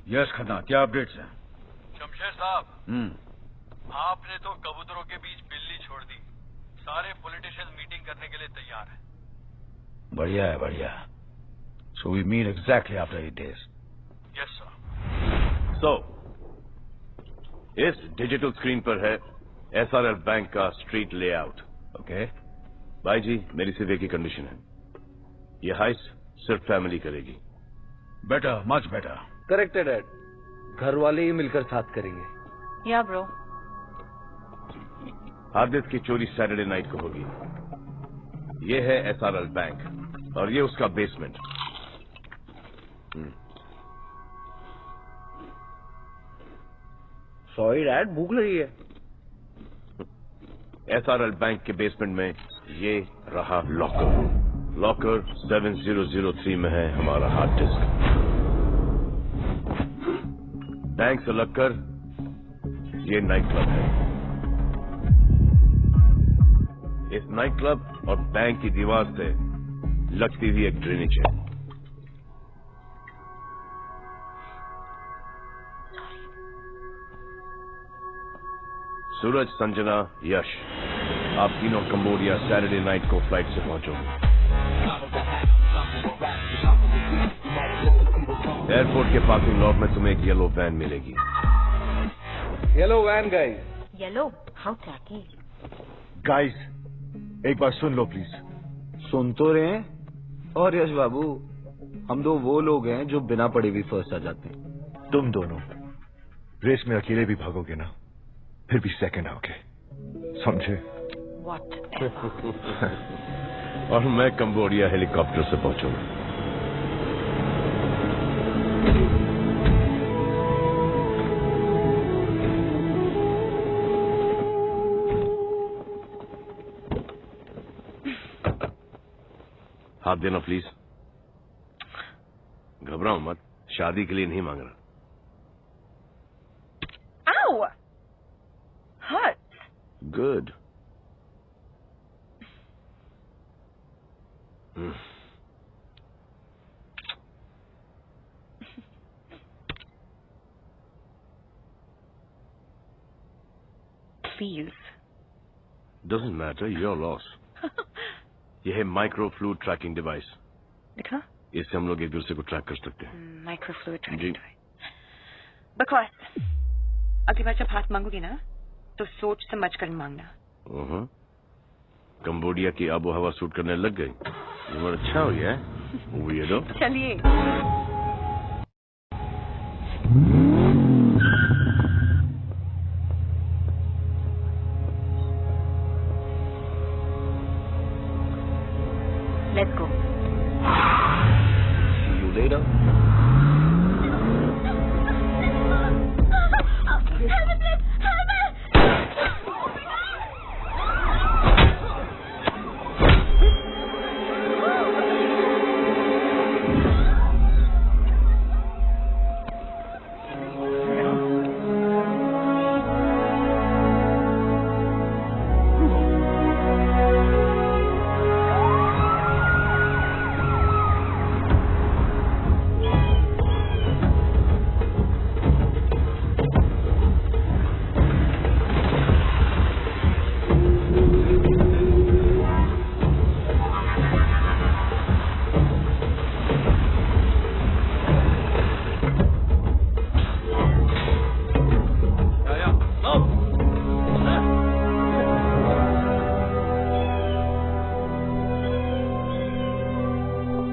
यस खन्ना, क्या अपडेट्स हैं?
शमशेर साहब, आपने तो कबूतरों के बीच बिल्ली छोड़ दी। सारे पॉलिटिशियंस मीटिंग करने के लिए तैयार हैं।
बढ़िया है, बढ़िया। So we meet exactly after 8 days।
Yes sir.
So इस डिजिटल स्क्रीन पर है एसआरएल बैंक का स्ट्रीट लेआउट।
ओके
भाई जी, मेरी सिर्फ एक ही कंडीशन है, ये हाइस्ट सिर्फ फैमिली करेगी।
Better, much better.
करेक्ट है डैड, घर वाले ही मिलकर साथ करेंगे।
या ब्रो।
हार्दिस की चोरी सैटरडे नाइट को होगी। ये है एसआरएल बैंक और ये उसका बेसमेंट।
सॉरी डैड, भूख लगी है।
एसआरएल बैंक के बेसमेंट में ये रहा लॉकर। लॉकर 7003 में है हमारा हार्ड डिस्क। बैंक से लगकर ये नाइट क्लब है। इस नाइट क्लब और बैंक की दीवार से लगती हुई एक ड्रेनेज है। सूरज, संजना, यश, आप तीनों कंबोडिया सैटरडे नाइट को फ्लाइट से पहुंचो। एयरपोर्ट के पार्किंग लॉट में तुम्हें एक येलो वैन मिलेगी।
Yellow van guys.
Yellow? How tacky.
Guys, एक बार सुन लो प्लीज।
सुन तो रहे हैं। और यश बाबू, हम दो वो लोग हैं जो बिना पढ़े भी फर्स्ट आ जाते हैं।
तुम दोनों रेस में अकेले भी भागोगे ना, फिर भी सेकंड आओगे, समझे?
और मैं कंबोडिया हेलीकॉप्टर से पहुंचूंगा। हाथ देना प्लीज। घबराओ मत, शादी के लिए नहीं मांग रहा।
Ow! Hurts.
Good.
Please.
Doesn't matter, your loss. यह है माइक्रो फ्लूइड ट्रैकिंग डिवाइस।
दिखा?
इससे हम लोग एक दूसरे को ट्रैक कर सकते हैं।
Micro fluid tracking device. बकवास। अगली बार जब हाथ मांगोगी ना, तो सोच समझ कर मांगना।
कंबोडिया की आबो हवा सूट करने लग गई। ये अच्छा हो गया है। weirdo।
चलिए।
Let's go.
See you later.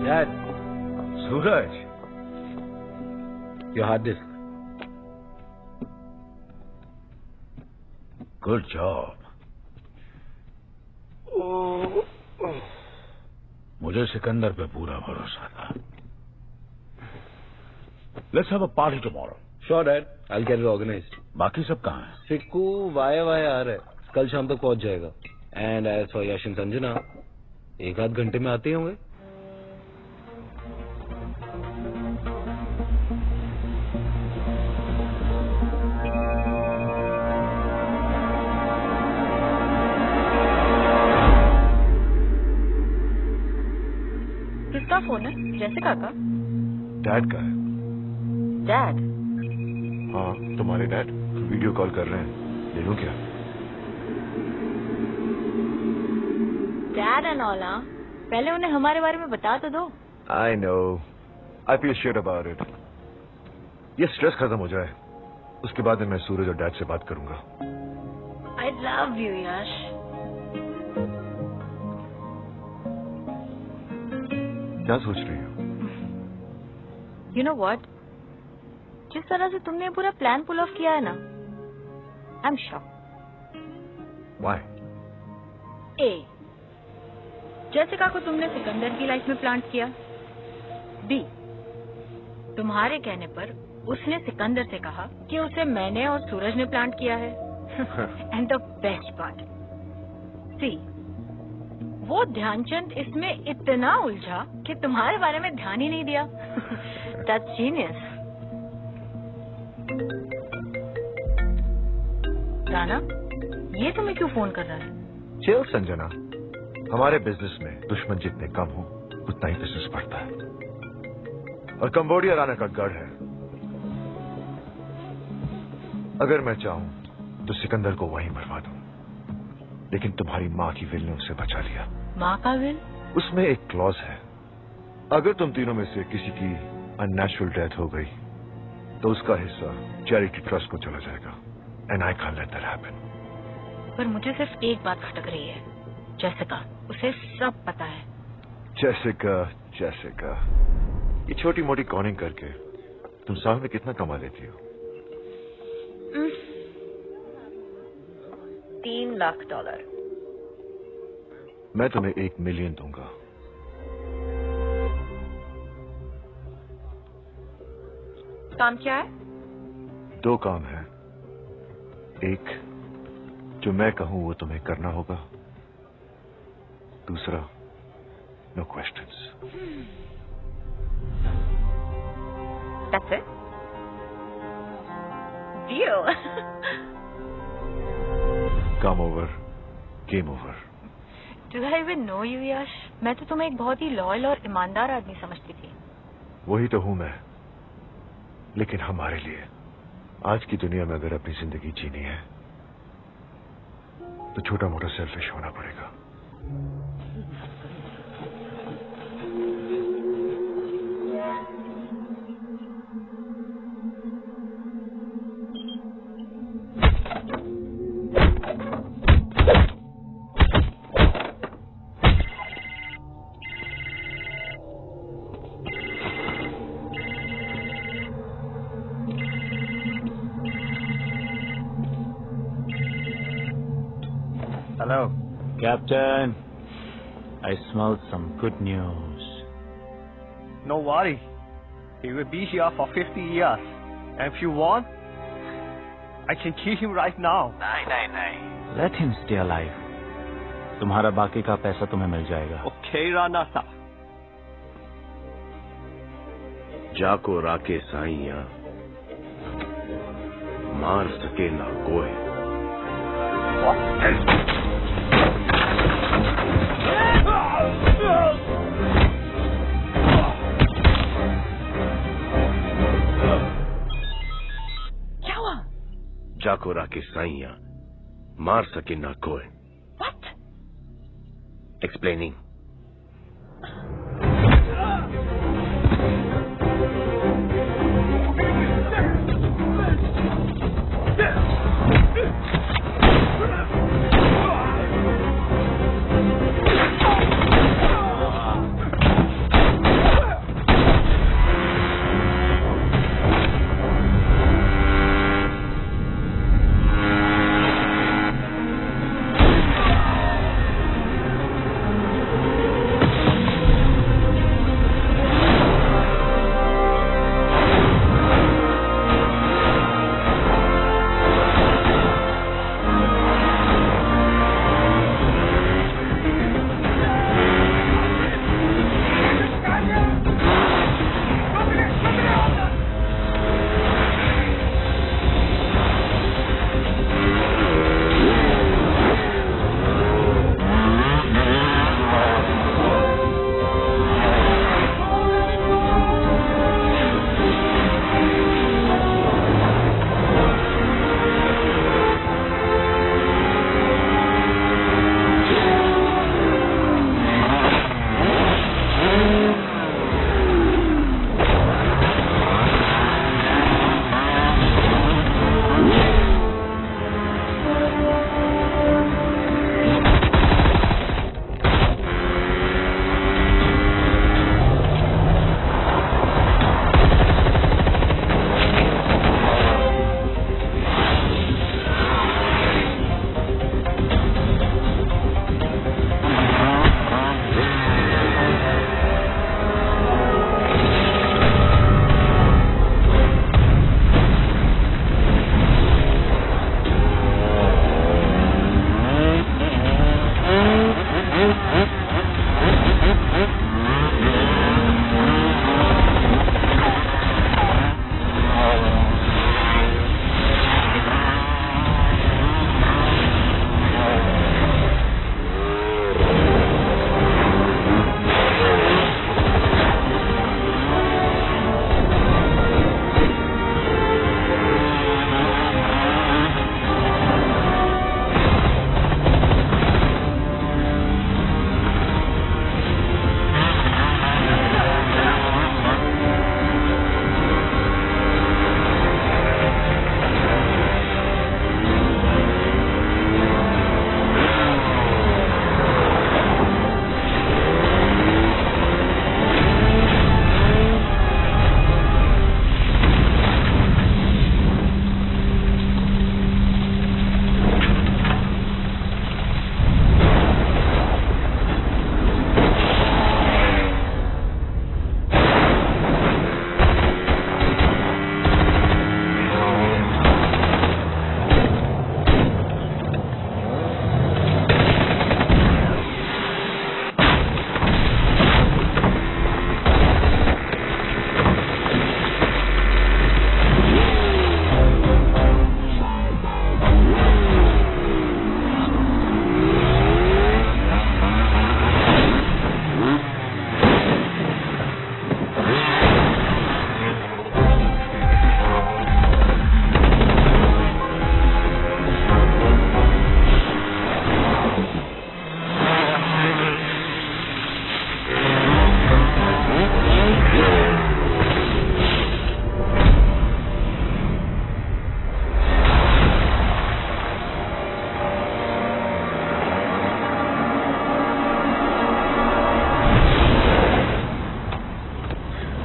Dad,
Suraj,
your hard disk.
Good job. मुझे सिकंदर पे पूरा भरोसा था। Let's have a party tomorrow.
Sure, Dad. I'll get it organized.
बाकी सब कहाँ हैं?
सिक्कू वाया आ रहा है, कल शाम तक पहुंच जाएगा। And as for Yash and Sanjana, 1-8 घंटे में आते होंगे।
किसका फोन है? जैसिका का?
डैड का है।
डैड?
हाँ, तुम्हारे डैड वीडियो कॉल कर रहे हैं। ले लूं क्या?
डैड एंड ऑल, पहले उन्हें हमारे बारे में बता तो दो।
I know. I feel shit about it. ये स्ट्रेस खत्म हो जाए, उसके बाद मैं सूरज और डैड से बात करूंगा।
I love you, यश।
क्या सोच रही हो?
You know what? जिस तरह से तुमने पूरा प्लान पुल ऑफ किया है ना, I'm shocked.
Why?
A. Jessica को तुमने सिकंदर की लाइफ में प्लांट किया। B. तुम्हारे कहने पर उसने सिकंदर से कहा कि उसे मैंने और सूरज ने प्लांट किया है। And the best part, C. वो ध्यानचंद इसमें इतना उलझा कि तुम्हारे बारे में ध्यान ही नहीं दिया। That's genius. राना, ये तुम्हें क्यों फोन कर रहा है?
चिल संजना, हमारे बिजनेस में दुश्मन जितने कम हो उतना ही बिजनेस बढ़ता है। और कंबोडिया राना का गढ़ है। अगर मैं चाहूं तो सिकंदर को वहीं मरवा दूं, लेकिन तुम्हारी माँ की विल ने उसे बचा लिया।
माँ का विल?
उसमें एक क्लॉज है, अगर तुम तीनों में से किसी की अननेचुरल डेथ हो गई तो उसका हिस्सा चैरिटी ट्रस्ट को चला जाएगा। And I can't let that happen.
पर मुझे सिर्फ एक बात खटक रही है, जैसिका, उसे सब पता है।
जैसिका, ये छोटी मोटी कॉनिंग करके तुम साल में कितना कमा लेती हो?
$3 लाख।
मैं तुम्हें 1 मिलियन दूंगा।
काम क्या है?
2 काम है। एक, जो मैं कहूं वो तुम्हें करना होगा। दूसरा, no questions.
That's it? Deal.
Come over, game over.
Do I even know you, यश? मैं तो तुम्हें एक बहुत ही लॉयल और ईमानदार आदमी समझती थी।
वही तो हूं मैं, लेकिन हमारे लिए आज की दुनिया में अगर अपनी जिंदगी जीनी है तो छोटा मोटा सेल्फिश होना पड़ेगा।
Hello, Captain. I smelled some good news.
No worry. He will be here for 50 years. And if you want, I can kill him right now.
नहीं. Let him stay alive. तुम्हारा बाकी का पैसा तुम्हें मिल जाएगा।
Okay, Rana-sa.
जाको राके साइया मार सके ना कोई।
क्या हुआ?
जाको राके साइया मार सके ना कोई।
What?
Explaining.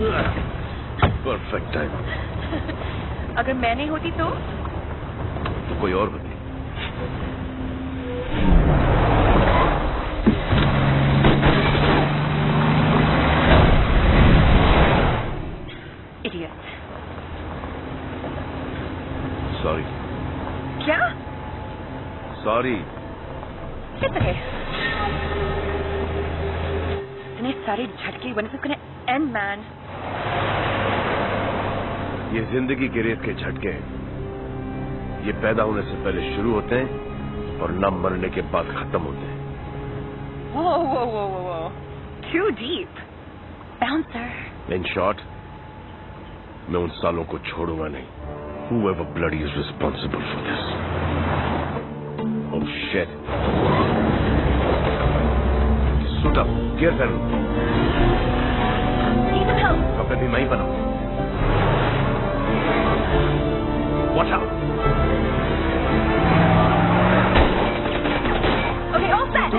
Perfect time.
अगर मैं नहीं होती तो
कोई और होती।
इडियट।
सॉरी।
क्या?
सॉरी।
किधर है? इतने सारे झटके when is it gonna end, man?
ये जिंदगी के रेत के झटके हैं। ये पैदा होने से पहले शुरू होते हैं और न मरने के बाद खत्म होते हैं।
Whoa, whoa, whoa, whoa, whoa. Too deep. Bouncer.
In short, मैं उन सालों को छोड़ूंगा नहीं। Whoever bloody is responsible for this. Oh shit. Suit up. Gear पहनो।
Need some help.
कपड़े भी मैं ही बनाऊं। Watch out.
Okay, all set.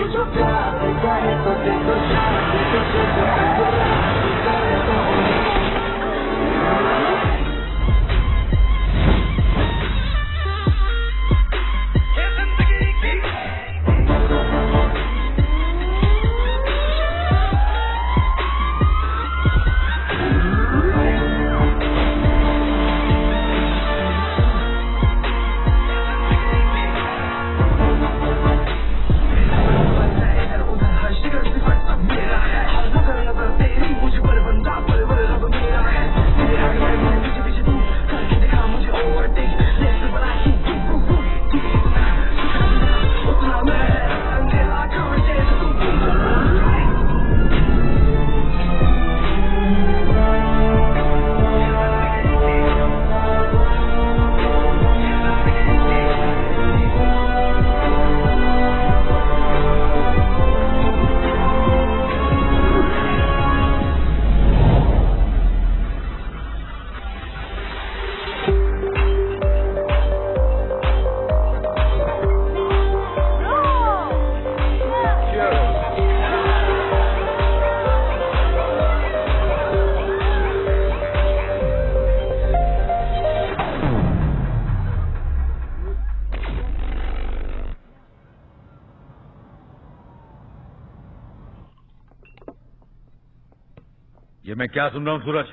ये मैं क्या सुन रहा हूँ सूरज?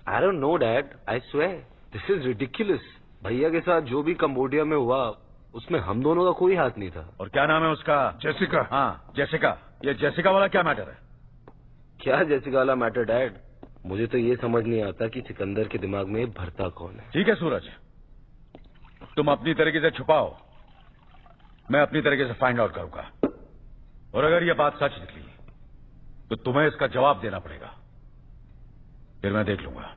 I don't know, Dad. I swear. This is ridiculous. भैया के साथ जो भी कंबोडिया में हुआ उसमें हम दोनों का कोई हाथ नहीं था।
और क्या नाम है उसका?
जेसिका।
हाँ जेसिका। ये जेसिका वाला क्या मैटर है?
क्या जेसिका वाला मैटर, डैड? मुझे तो ये समझ नहीं आता कि सिकंदर के दिमाग में भरता कौन है।
ठीक है सूरज, तुम अपनी तरीके से छुपाओ, मैं अपनी तरीके से फाइंड आउट करूंगा। और अगर ये बात सच निकली तो तुम्हें इसका जवाब देना पड़ेगा, फिर मैं देख लूंगा।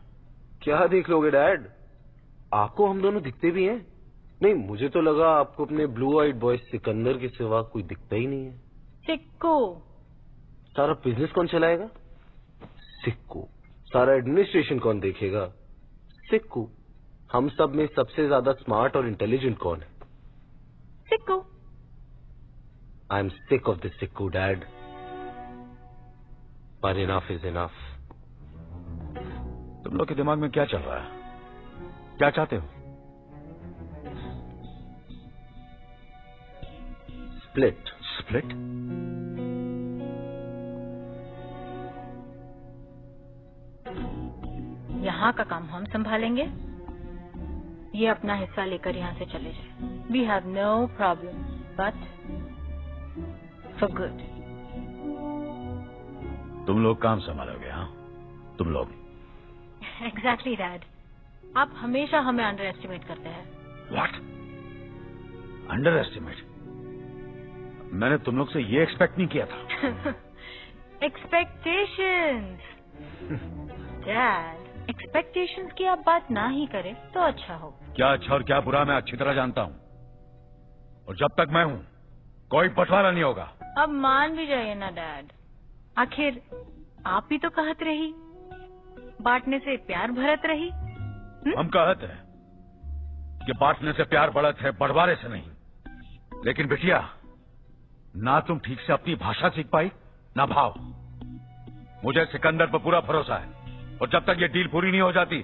क्या देख लोगे डैड? आपको हम दोनों दिखते भी हैं? नहीं, मुझे तो लगा आपको अपने ब्लू आइड बॉय सिकंदर के सिवा कोई दिखता ही नहीं है।
सिक्कू।
सारा बिजनेस कौन चलाएगा? सिक्कू। सारा एडमिनिस्ट्रेशन कौन देखेगा? सिक्कू। हम सब में सबसे ज्यादा स्मार्ट और इंटेलिजेंट कौन है?
सिक्कू।
I am sick of this Sikku, dad. But enough is enough.
तुम लोग के दिमाग में क्या चल रहा है? क्या चाहते हो?
स्प्लिट।
स्प्लिट?
यहाँ का काम हम संभालेंगे, ये अपना हिस्सा लेकर यहाँ से चले जाए। We have no problem, but for good.
तुम लोग काम संभालोगे? हाँ, तुम लोग।
Exactly, Dad. आप हमेशा हमें अंडर एस्टिमेट करते हैं।
What? Under estimate? मैंने तुम लोग से ये एक्सपेक्ट नहीं किया था।
Expectations. Dad, expectations की आप बात ना ही करें तो अच्छा हो।
क्या अच्छा और क्या बुरा मैं अच्छी तरह जानता हूँ, और जब तक मैं हूँ कोई बंटवारा नहीं होगा।
अब मान भी जाइए ना डैड, आखिर आप ही तो कहत रही, बांटने से प्यार भरत रही।
हम कहत है कि बांटने से प्यार बढ़त है, बंटवारे से नहीं। लेकिन बिटिया, ना तुम ठीक से अपनी भाषा सीख पाई ना भाव।
मुझे सिकंदर पर पूरा भरोसा है और जब तक ये डील पूरी नहीं हो जाती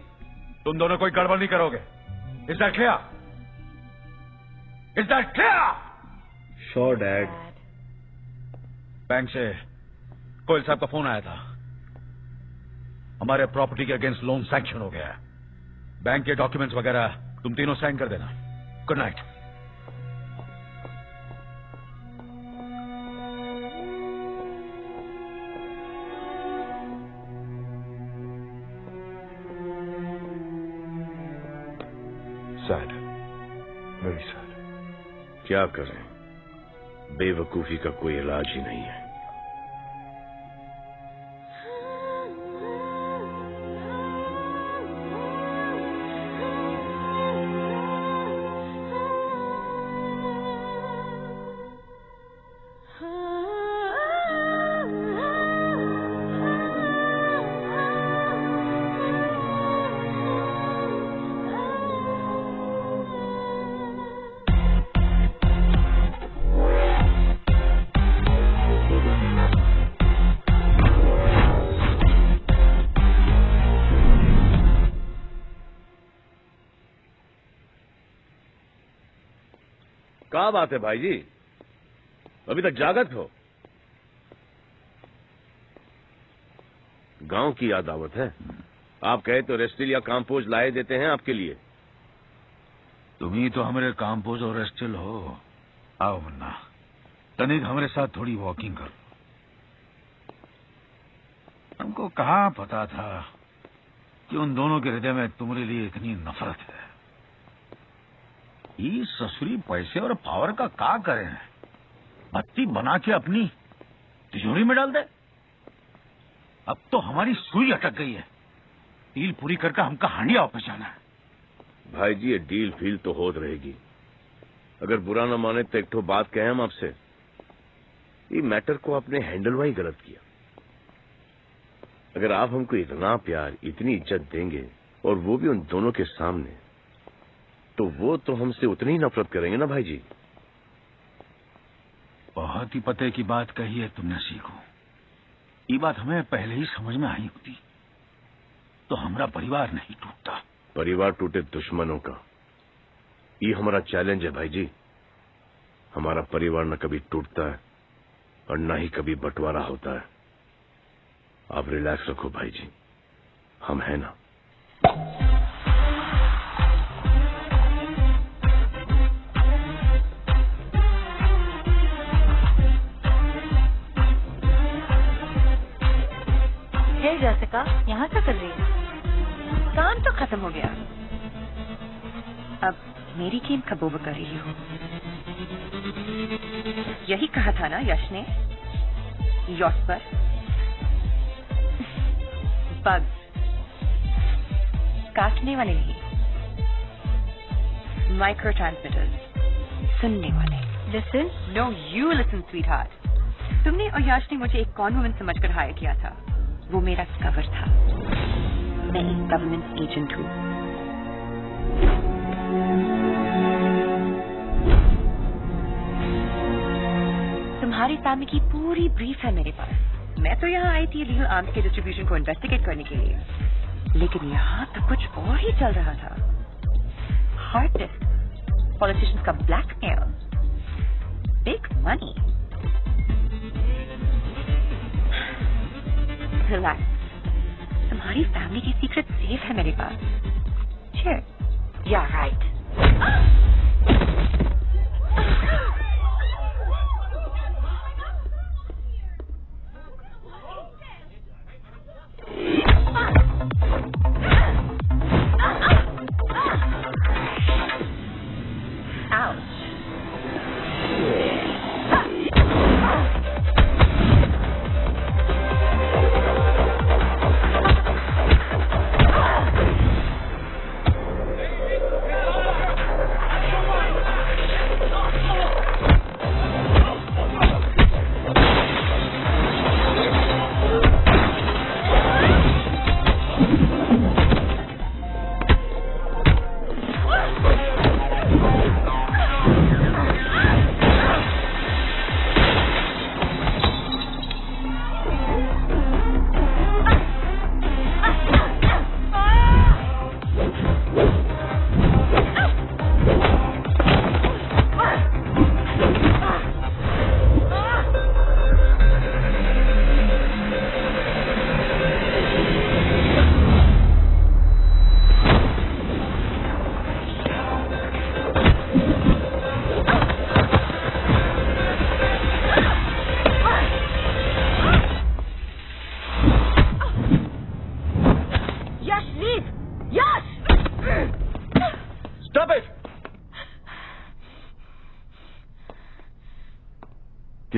तुम दोनों कोई गड़बड़ नहीं करोगे। Is that clear? Is that clear?
Sure dad.
Bank से कोयल साहब का फोन आया था। हमारे प्रॉपर्टी के अगेंस्ट लोन सैंक्शन हो गया है। बैंक के डॉक्यूमेंट्स वगैरह तुम तीनों साइन कर देना। Good night.
Sad, very sad.
क्या करें, बेवकूफी का कोई इलाज ही नहीं है। क्या बात है भाई जी, अभी तक जागत हो? गांव की याद आवत है। आप कहे तो रेस्टिल या काम्पोज लाए देते हैं आपके लिए।
तुम ही तो हमारे काम्पोज और रेस्टिल हो। आओ मुन्ना, तनिक हमारे साथ थोड़ी वॉकिंग कर। हमको कहाँ पता था कि उन दोनों के हृदय में तुम्हारे लिए इतनी नफरत है। ये ससुरी पैसे और पावर का क्या करें? बत्ती बना के अपनी तिजोरी में डाल दे। अब तो हमारी सुई अटक गई है। डील पूरी करके हमका हांडिया वापस जाना है।
भाई जी, ये डील फील तो होत रहेगी। अगर बुरा न माने तो एक ठो बात कहें हम आपसे। ये मैटर को आपने हैंडल वही गलत किया। अगर आप हमको इतना प्यार, इतनी इज्जत देंगे और वो भी उन दोनों के सामने, तो वो तो हमसे उतनी ही नफरत करेंगे ना भाई जी।
बहुत ही पते की बात कही है तुमने सीखो। ये बात हमें पहले ही समझ में आई होती तो हमारा परिवार नहीं टूटता।
परिवार टूटे दुश्मनों का, ये हमारा चैलेंज है भाई जी। हमारा परिवार न कभी टूटता है और न ही कभी बंटवारा होता है। आप रिलैक्स रखो भाई जी, हम हैं ना।
जैसिका, यहाँ क्या कर रही है?
काम तो खत्म हो गया, अब मेरी गेम कब ओवर कर रही हो? यही कहा था ना यश ने यॉट पर बग्स काटने वाले नहीं, माइक्रो ट्रांसमिटर्स सुनने वाले।
Listen?
No, you listen sweetheart. तुमने और यश ने मुझे एक कॉन वुमन समझकर हायर किया था। वो मेरा कवर था। मैं एक गवर्नमेंट एजेंट हूँ। तुम्हारी फैमिली की पूरी ब्रीफ है मेरे पास। मैं तो यहाँ आई थी लीगल आर्म्स के डिस्ट्रीब्यूशन को इन्वेस्टिगेट करने के लिए, लेकिन यहाँ तो कुछ और ही चल रहा था। हार्ड डिस्क, पॉलिटिशियंस का ब्लैकमेल, बिग मनी। रिलैक्स, तुम्हारी फैमिली की सीक्रेट सेफ है मेरे पास। Cheers.
Yeah, right.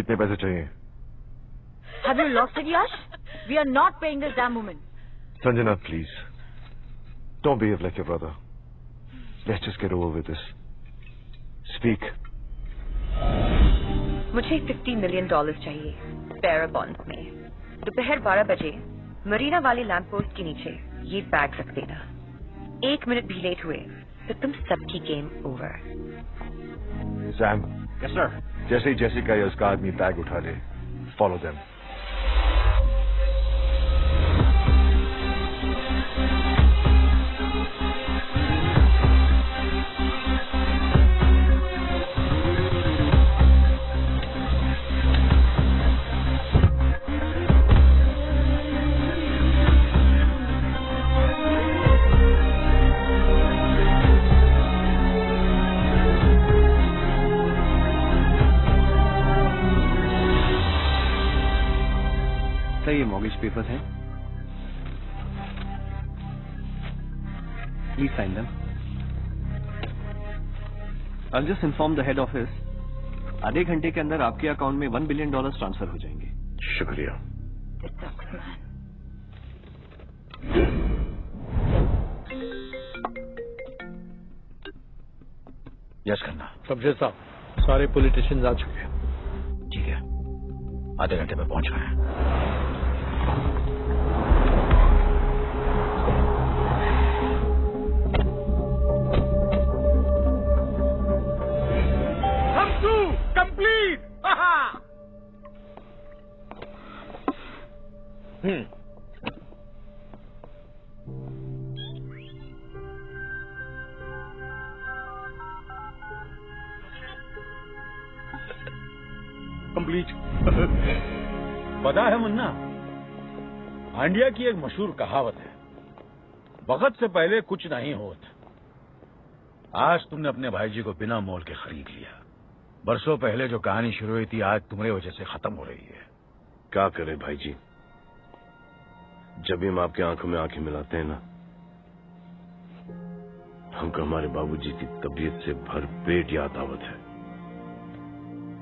कितने पैसे चाहिए?
Have you lost it, Yash? We are not paying this damn woman.
Sanjana, please. Don't behave like your brother. Let's just get over with this. Speak.
मुझे $50 million चाहिए bear bonds में। दोपहर 12 बजे मरीना वाले lamp post के नीचे ये bag रख देना। 1 मिनट भी लेट हुए तो तुम सबकी game over.
Sam.
Yes sir.
जैसे ही जेसिका या उसका आदमी बैग उठा ले, फॉलो देम।
ये मॉर्गेज पेपर्स हैं, please sign them. I'll just inform the head office, आधे घंटे के अंदर आपके अकाउंट में $1 बिलियन ट्रांसफर हो जाएंगे।
शुक्रिया।
यस खन्ना।
सब्जेक्ट साहब, सारे पॉलिटिशियंस आ चुके हैं।
ठीक है, आधे घंटे में पहुंच रहे हैं।
कंप्लीट। कंप्लीट। पता है मुन्ना, इंडिया की एक मशहूर कहावत है, वक्त से पहले कुछ नहीं होता। आज तुमने अपने भाई जी को बिना मोल के खरीद लिया। बरसों पहले जो कहानी शुरू हुई थी, आज तुम्हारी वजह से खत्म हो रही है।
क्या करें भाई जी, जब भी हम आपकी आंखों में आंखें मिलाते हैं ना, हमको हमारे बाबूजी की तबीयत से भरपेट याद आवत है।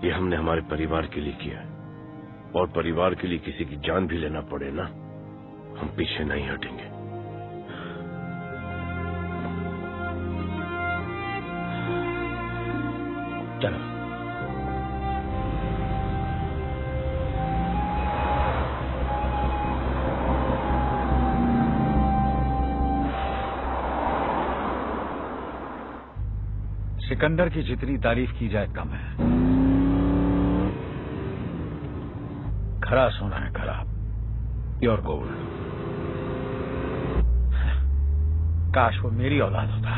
ये हमने हमारे परिवार के लिए किया है, और परिवार के लिए किसी की जान भी लेना पड़े ना, हम पीछे नहीं हटेंगे।
चलो। सिकंदर की जितनी तारीफ की जाए कम है। खरा सोना है, खरा प्योर गोल्ड। काश वो मेरी औलाद होता।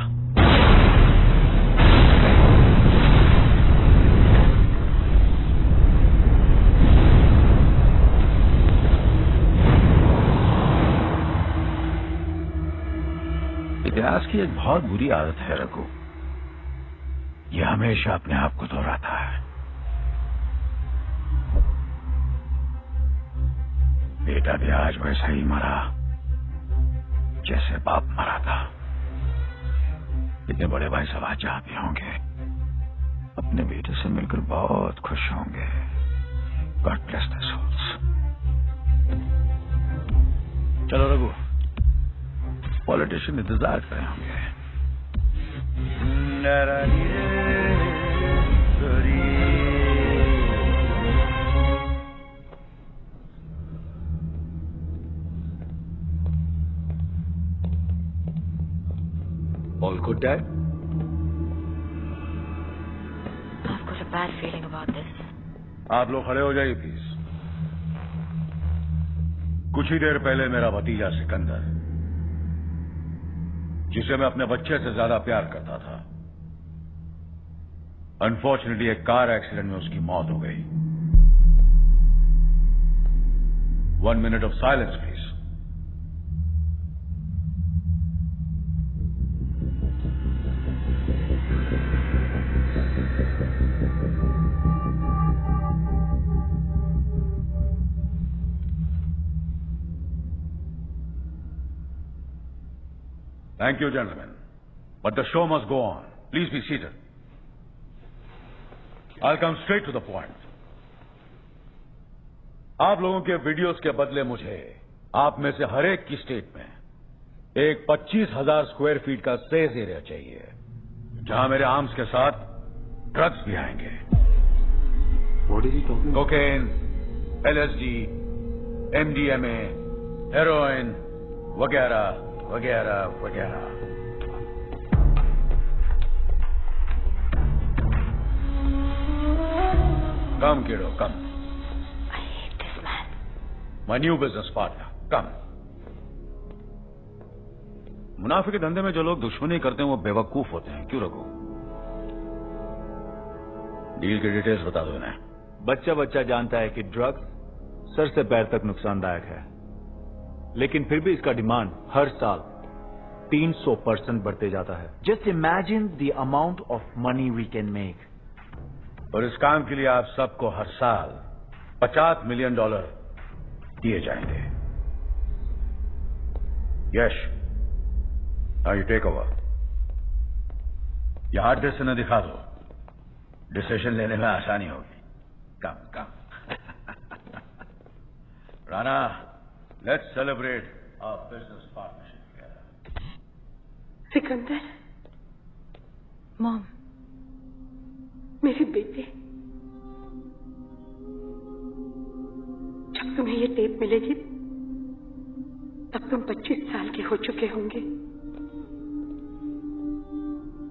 इतिहास की एक बहुत बुरी आदत है रघु, ये हमेशा अपने आप को दोहराता है। बेटा भी आज वैसा ही मरा जैसे बाप मरा था। इतने बड़े भाई सब आज जहां भी होंगे, अपने बेटे से मिलकर बहुत खुश होंगे। God bless their souls. Raghu रघु, पॉलिटिशियन इंतजार कर रहे होंगे। All good, Dad?
I've got a bad feeling about this.
आप लोग खड़े हो जाइए प्लीज। कुछ ही देर पहले मेरा भतीजा सिकंदर, जिसे मैं अपने बच्चे से ज्यादा प्यार करता था, अनफॉर्चुनेटली एक कार एक्सीडेंट में उसकी मौत हो गई। 1 minute of silence, please. Thank you, gentlemen. But the show must go on. Please be seated. I'll come straight to the point. आप लोगों के वीडियोस के बदले मुझे आप में से हर एक की स्टेट में एक 25,000 स्क्वायर फीट का सेज एरिया चाहिए, जहां मेरे आर्म्स के साथ ड्रग्स भी आएंगे। कोकेन, LSD, MDMA, हेरोइन वगैरह वगैरह वगैरह। कम किडो कम।
I hate this man.
My new business partner, कम। मुनाफे के धंधे में जो लोग दुश्मनी करते हैं वो बेवकूफ होते हैं। क्यों रघु? डील की डिटेल्स बता दो इन्हें।
बच्चा बच्चा जानता है कि ड्रग्स सर से पैर तक नुकसानदायक है, लेकिन फिर भी इसका डिमांड हर साल 300% बढ़ते जाता है।
Just imagine the amount of money we can make.
और इस काम के लिए आप सबको हर साल $50 मिलियन दिए जाएंगे। Yash, now you take over. यह हार्ड डिस्क से न दिखा दो, डिसीजन लेने में आसानी होगी। Come come. Rana, let's celebrate our business partnership together.
Sikandar, mom, मेरे बेटे, जब तुम्हें ये टेप मिलेगी तब तुम 25 साल के हो चुके होंगे।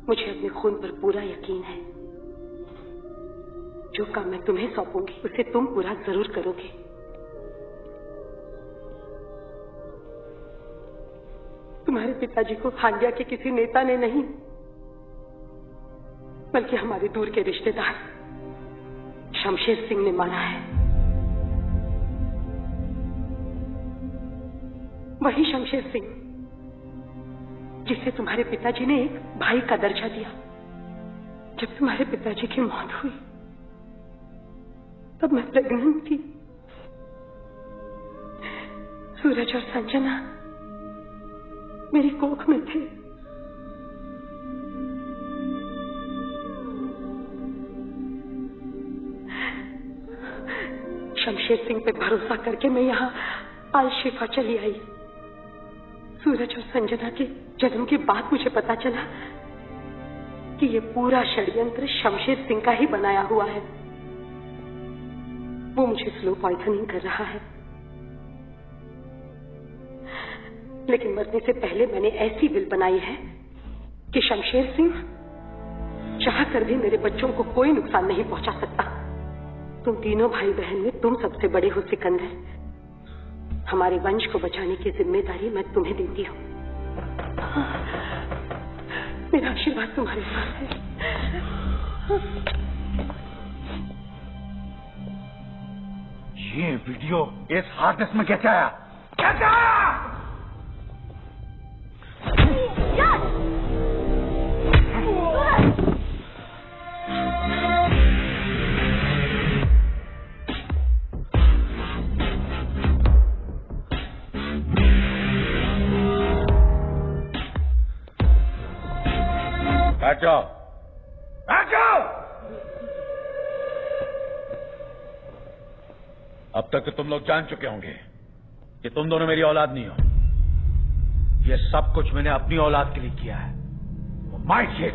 मुझे अपने खून पर पूरा यकीन है, जो काम मैं तुम्हें सौंपूंगी उसे तुम पूरा जरूर करोगे। तुम्हारे पिताजी को हांडिया के किसी नेता ने नहीं, बल्कि हमारे दूर के रिश्तेदार शमशेर सिंह ने मारा है। वही शमशेर सिंह जिसे तुम्हारे पिताजी ने एक भाई का दर्जा दिया। जब तुम्हारे पिताजी की मौत हुई तब मैं प्रेग्नेंट थी। सूरज और संजना मेरी कोख में थे। शमशेर सिंह पे भरोसा करके मैं यहाँ आल शिफा चली आई। सूरज और संजना के जन्म के बाद मुझे पता चला कि ये पूरा षड्यंत्र शमशेर सिंह का ही बनाया हुआ है। वो मुझे स्लो पॉइजनिंग कर रहा है, लेकिन मरने से पहले मैंने ऐसी विल बनाई है कि शमशेर सिंह चाह कर भी मेरे बच्चों को कोई नुकसान नहीं पहुंचा सकता। तुम तीनों भाई बहन में तुम सबसे बड़े हो सिकंदर। हमारे वंश को बचाने की जिम्मेदारी मैं तुम्हें देती हूँ। मेरा आशीर्वाद तुम्हारे साथ है।
ये वीडियो इस हार्ड डिस्क में कैसे आया? कैसे आया? बैठ जाओ, बैठ जाओ। अब तक तो तुम लोग जान चुके होंगे कि तुम दोनों मेरी औलाद नहीं हो। ये सब कुछ मैंने अपनी औलाद के लिए किया है। My kid.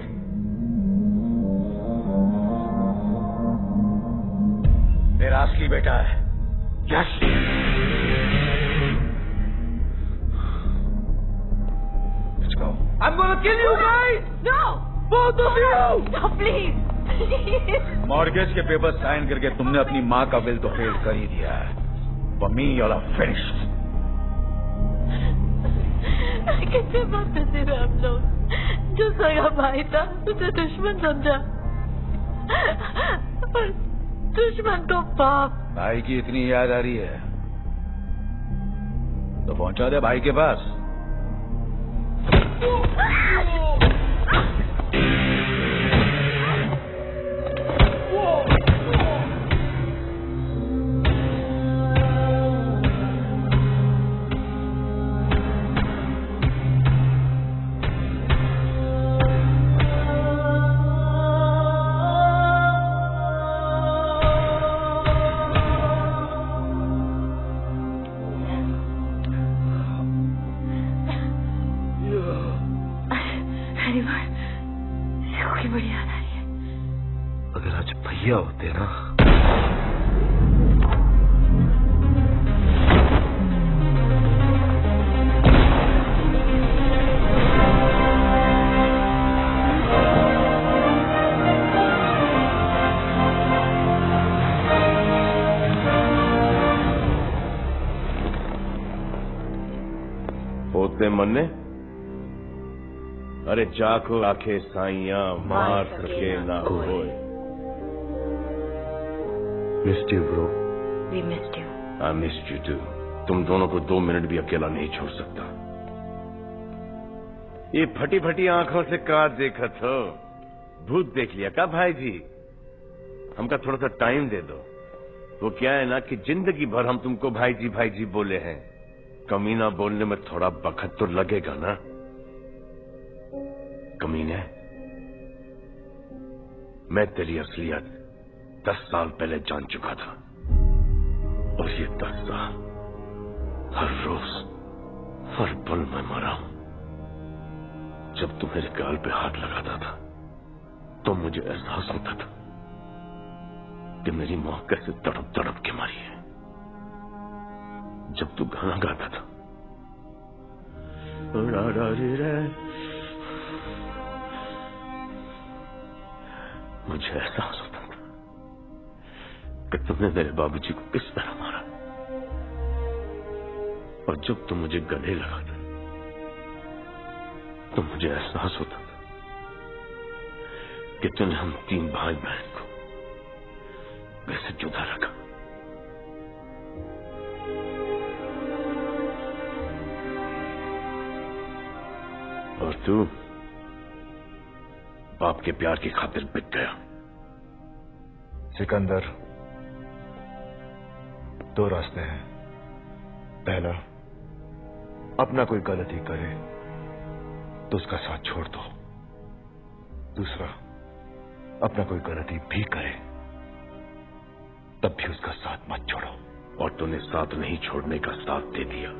मेरा असली बेटा है यश। Let's go.
I'm gonna kill you guys!
No!
Both of you!
No, please!
Mortgage के पेपर साइन करके तुमने अपनी माँ का बिल तो फेल कर ही दिया है। For me, you're finished.
कितने बात करते रहे हम लोग। जो सगा भाई था उसे दुश्मन समझा, और दुश्मन को बाप।
भाई की इतनी याद आ रही है तो पहुंचा दे भाई के पास।
भैया होते ना।
होते मन्ने, अरे जाको आखे साइया मार सके ना कोई।
Missed you bro.
We missed you.
I missed you too. तुम दोनों को 2 मिनट भी अकेला नहीं छोड़ सकता। ये फटी फटी आंखों से का देखत हो? भूत देख लिया का भाई जी? हमका थोड़ा सा टाइम दे दो। वो क्या है ना कि जिंदगी भर हम तुमको भाई जी बोले हैं। कमीना बोलने में थोड़ा वक्त तो लगेगा ना। कमीने, मैं तेरी असलियत 10 साल पहले जान चुका था, और ये 10 साल हर रोज हर पल मैं मरा हूं। जब तू मेरे गाल पे हाथ लगाता था तो मुझे एहसास होता था कि मेरी मां कैसे तड़प तड़प के मरी है। जब तू गाना गाता था मुझे एहसास होता था कि तुमने मेरे बाबूजी को किस तरह मारा। और जब तुम मुझे गले लगाता तो मुझे एहसास होता था कि तूने हम 3 भाई बहन को कैसे जुदा रखा। और तू बाप के प्यार की खातिर बिक गया।
सिकंदर, 2 रास्ते हैं। पहला, अपना कोई गलती करे तो उसका साथ छोड़ दो। दूसरा, अपना कोई गलती भी करे तब भी उसका साथ मत छोड़ो।
और तूने साथ नहीं छोड़ने का साथ दे दिया।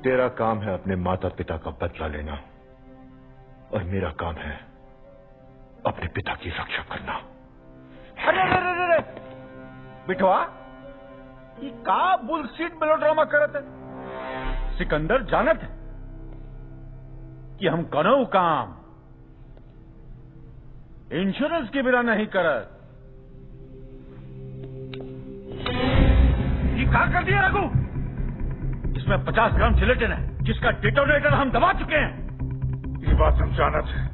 तेरा काम है अपने माता पिता का बदला लेना, और मेरा काम है अपने पिता की रक्षा करना।
अरे बिठवा, ये का बुलशीट मेलोड्रामा करत है? सिकंदर जानत है कि हम कनो काम इंश्योरेंस के बिना नहीं करत। ये का कर दिया रघु? इसमें 50 ग्राम जिलेटिन है जिसका डिटोनेटर हम दबा चुके हैं। ये बात हम जानत है।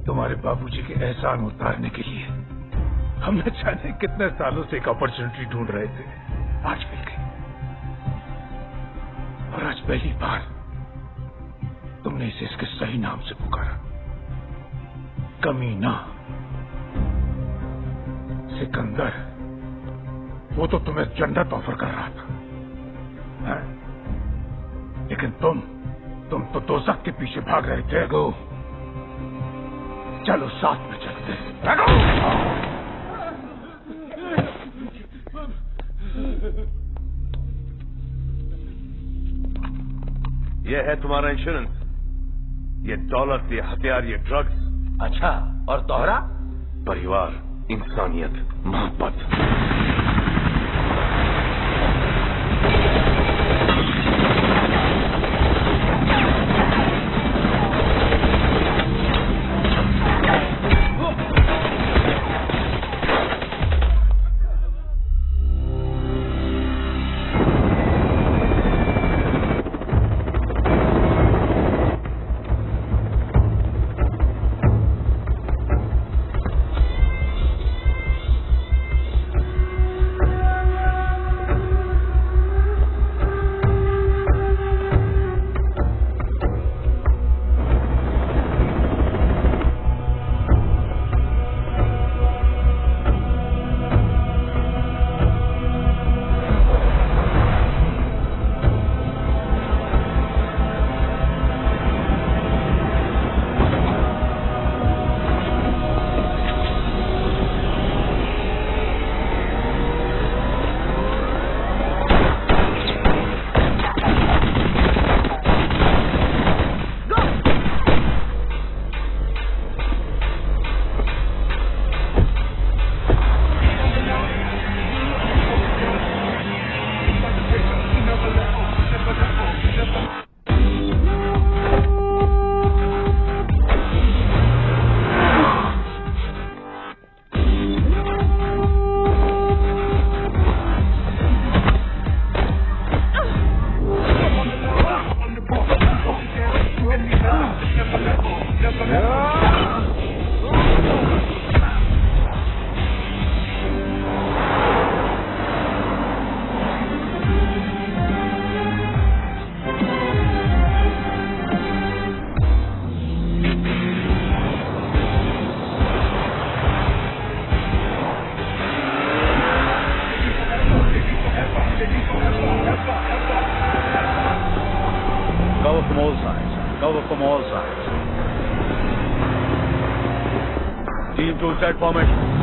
तुम्हारे बाबूजी के एहसान उतारने के लिए हम न जाने कितने सालों से एक अपॉर्चुनिटी ढूंढ रहे थे। आज मिल गई, और आज पहली बार तुमने इसे इसके सही नाम से पुकारा, कमीना। सिकंदर, वो तो तुम्हें जन्नत ऑफर कर रहा था, है? लेकिन तुम तो दोज़ख के पीछे भाग रहे थे। रघु, चलो साथ में चलते हैं। रघु!
ये है तुम्हारा इंश्योरेंस, ये दौलत, ये हथियार, ये ड्रग्स।
अच्छा, और तोहरा?
परिवार, इंसानियत, मोहब्बत।
cover from all sides. Team 2 set formation.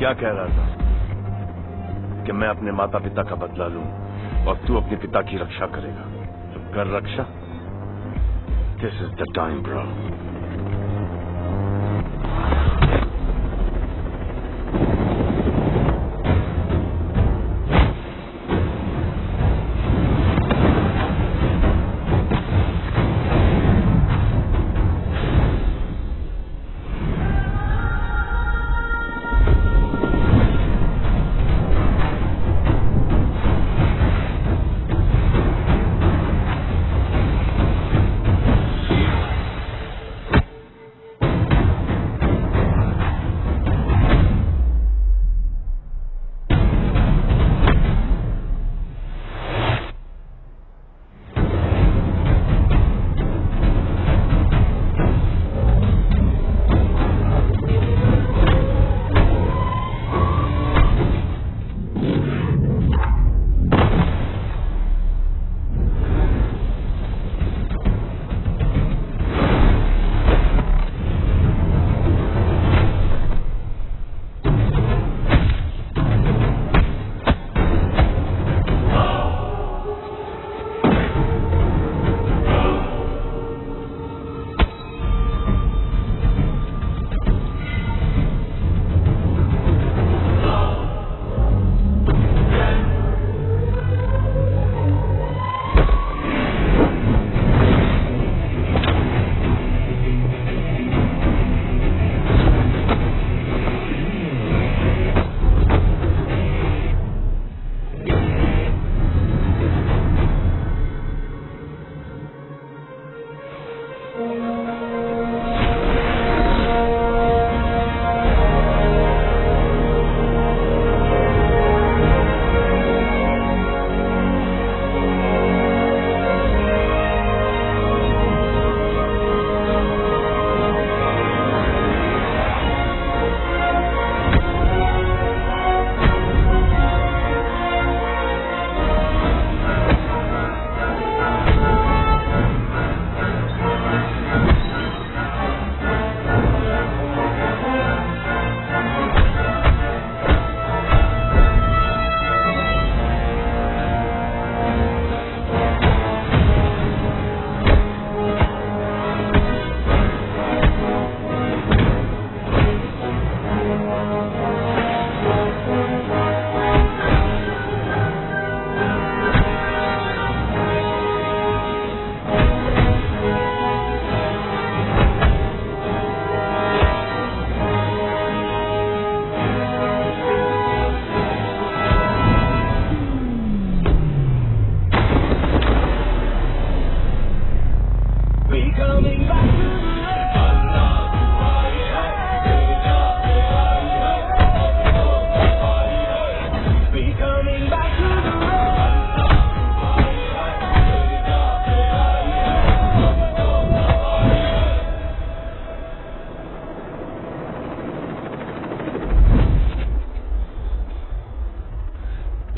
क्या कह रहा था कि मैं अपने माता पिता का बदला लूं और तू अपने पिता की रक्षा करेगा। तो कर रक्षा। This is the time bro.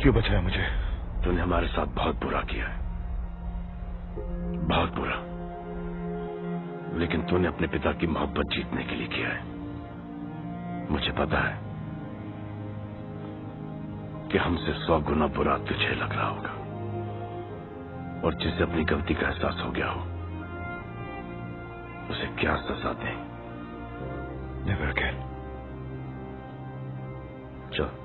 क्यों बचाया मुझे?
तूने हमारे साथ बहुत बुरा किया है, बहुत बुरा। लेकिन तूने अपने पिता की मोहब्बत जीतने के लिए किया है। मुझे पता है कि हमसे 100 गुना बुरा तुझे लग रहा होगा, और जिसे अपनी गलती का एहसास हो गया हो उसे क्या सजा दें।
Never again.
चल।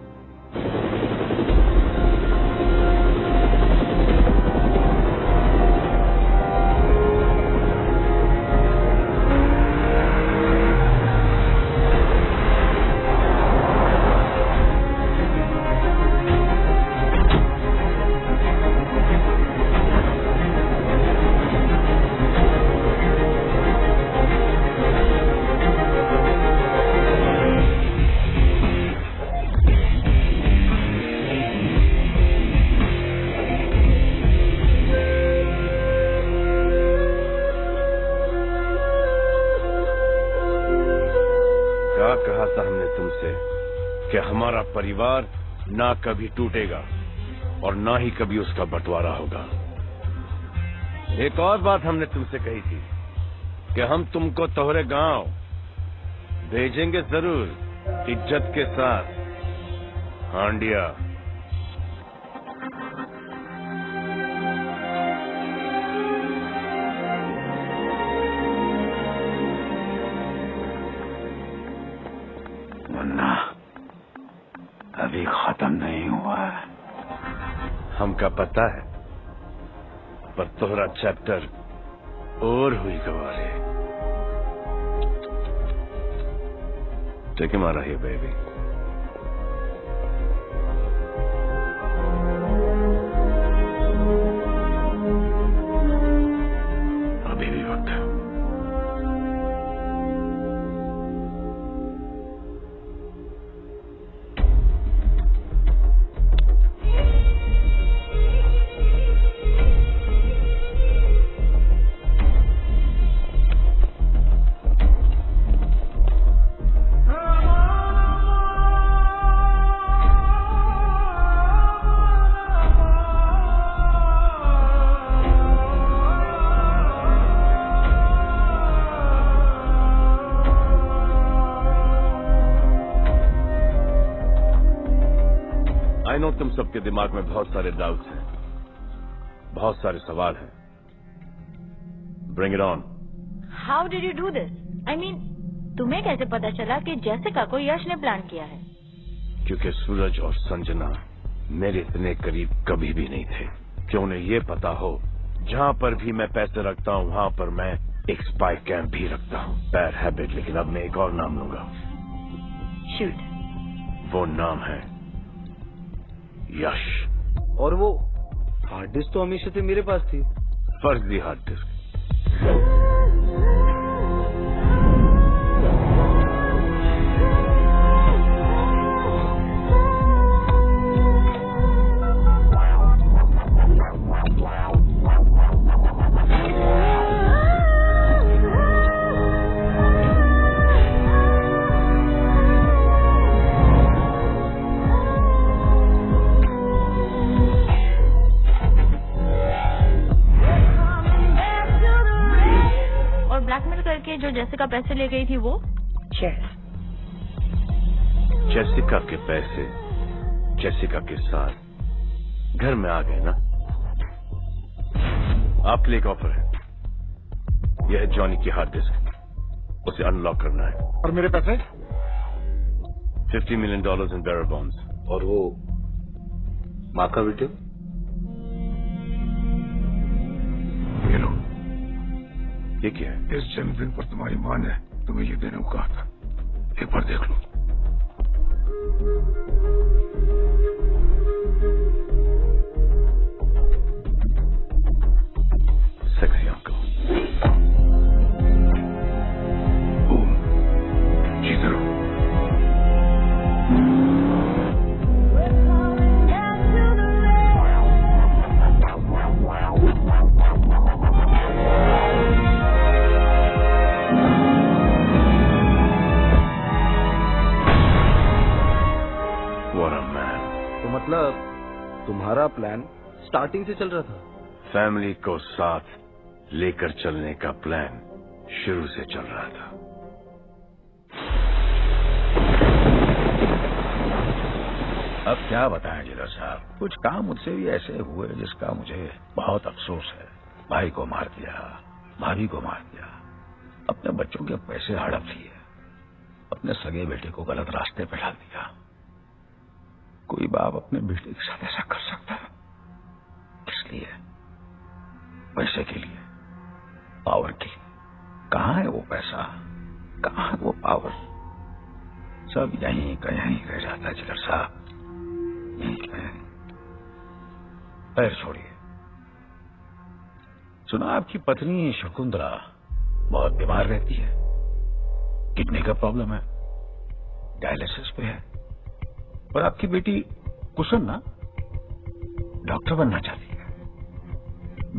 कहा था हमने तुमसे कि हमारा परिवार ना कभी टूटेगा और ना ही कभी उसका बंटवारा होगा। एक और बात हमने तुमसे कही थी कि हम तुमको तोहरे गांव भेजेंगे जरूर, इज्जत के साथ, हांडिया।
मुन्ना, अभी खत्म नहीं हुआ है।
हमका पता है, पर तोहरा चैप्टर और हुई Gaware. Take him out of here, baby. अभी भी वक्त है। आई नो तुम सबके दिमाग में बहुत सारे डाउट्स हैं, बहुत सारे सवाल हैं। Bring it on.
How did you do this? I mean, तुम्हें कैसे पता चला कि जेसिका को यश ने प्लान किया है?
क्योंकि सूरज और संजना मेरे इतने करीब कभी भी नहीं थे कि उन्हें ये पता हो जहां पर भी मैं पैसे रखता हूं वहां पर मैं एक स्पाई कैंप भी रखता हूं। बैड हैबिट, लेकिन अब मैं एक और नाम लूंगा।
शूट।
वो नाम है यश।
और वो हार्ड डिस्क तो हमेशा से मेरे पास थी।
फर्जी हार्ड डिस्क।
जो जेसिका पैसे ले गई थी वो?
जेसिका के पैसे जेसिका के साथ घर में आ गए ना। आपके लिए एक ऑफर है। यह है जॉनी की हार्ड डिस्क, उसे अनलॉक करना है।
और मेरे पैसे?
$50 million इन बेरर बॉन्ड्स।
और वो माँ का वीडियो?
ये लो।
ये क्या है?
इस जन्मदिन पर तुम्हारी माँ ने तुम्हें ये देने को कहा था, एक बार देख लो।
Sexy uncle.
जीते रहो।
मतलब तुम्हारा प्लान स्टार्टिंग से चल रहा था?
फैमिली को साथ लेकर चलने का प्लान शुरू से चल रहा था।
अब क्या बताएं जिगर साहब, कुछ काम मुझसे भी ऐसे हुए जिसका मुझे बहुत अफसोस है। भाई को मार दिया, भाभी को मार दिया, अपने बच्चों के पैसे हड़प लिए, अपने सगे बेटे को गलत रास्ते पे डाल दिया। कोई बाप अपने बेटे के साथ ऐसा कर सकता है? किस लिए? पैसे के लिए, पावर के लिए। कहाँ है वो पैसा, कहाँ है वो पावर? सब यहीं का यहीं रह जाता है जिगर साहब, यहीं का यहीं। पैर छोड़िए। सुना आपकी पत्नी शकुंतला बहुत बीमार रहती है, किडनी का प्रॉब्लम है, डायलिसिस पे है। और आपकी बेटी कुसुम ना डॉक्टर बनना चाहती है।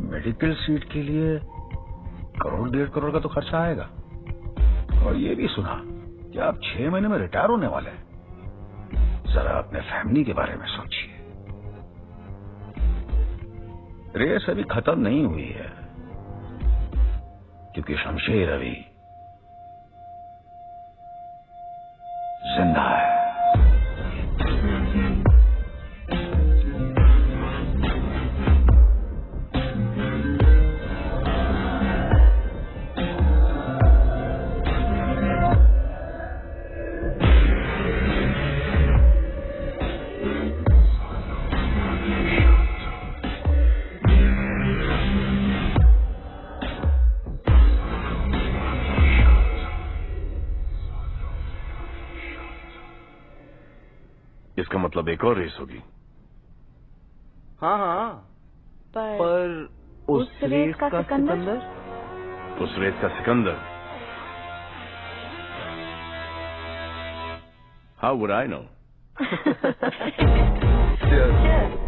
मेडिकल सीट के लिए 1-1.5 करोड़ का तो खर्चा आएगा। और ये भी सुना कि आप 6 महीने में रिटायर होने वाले हैं। जरा अपने फैमिली के बारे में सोचिए। रेस अभी खत्म नहीं हुई है, क्योंकि शमशेर अभी जिंदा है।
इसका मतलब एक और रेस होगी।
हाँ हाँ, पर उस रेस का सिकंदर?
उस रेस का Sikandar? How would I know?
Cheers.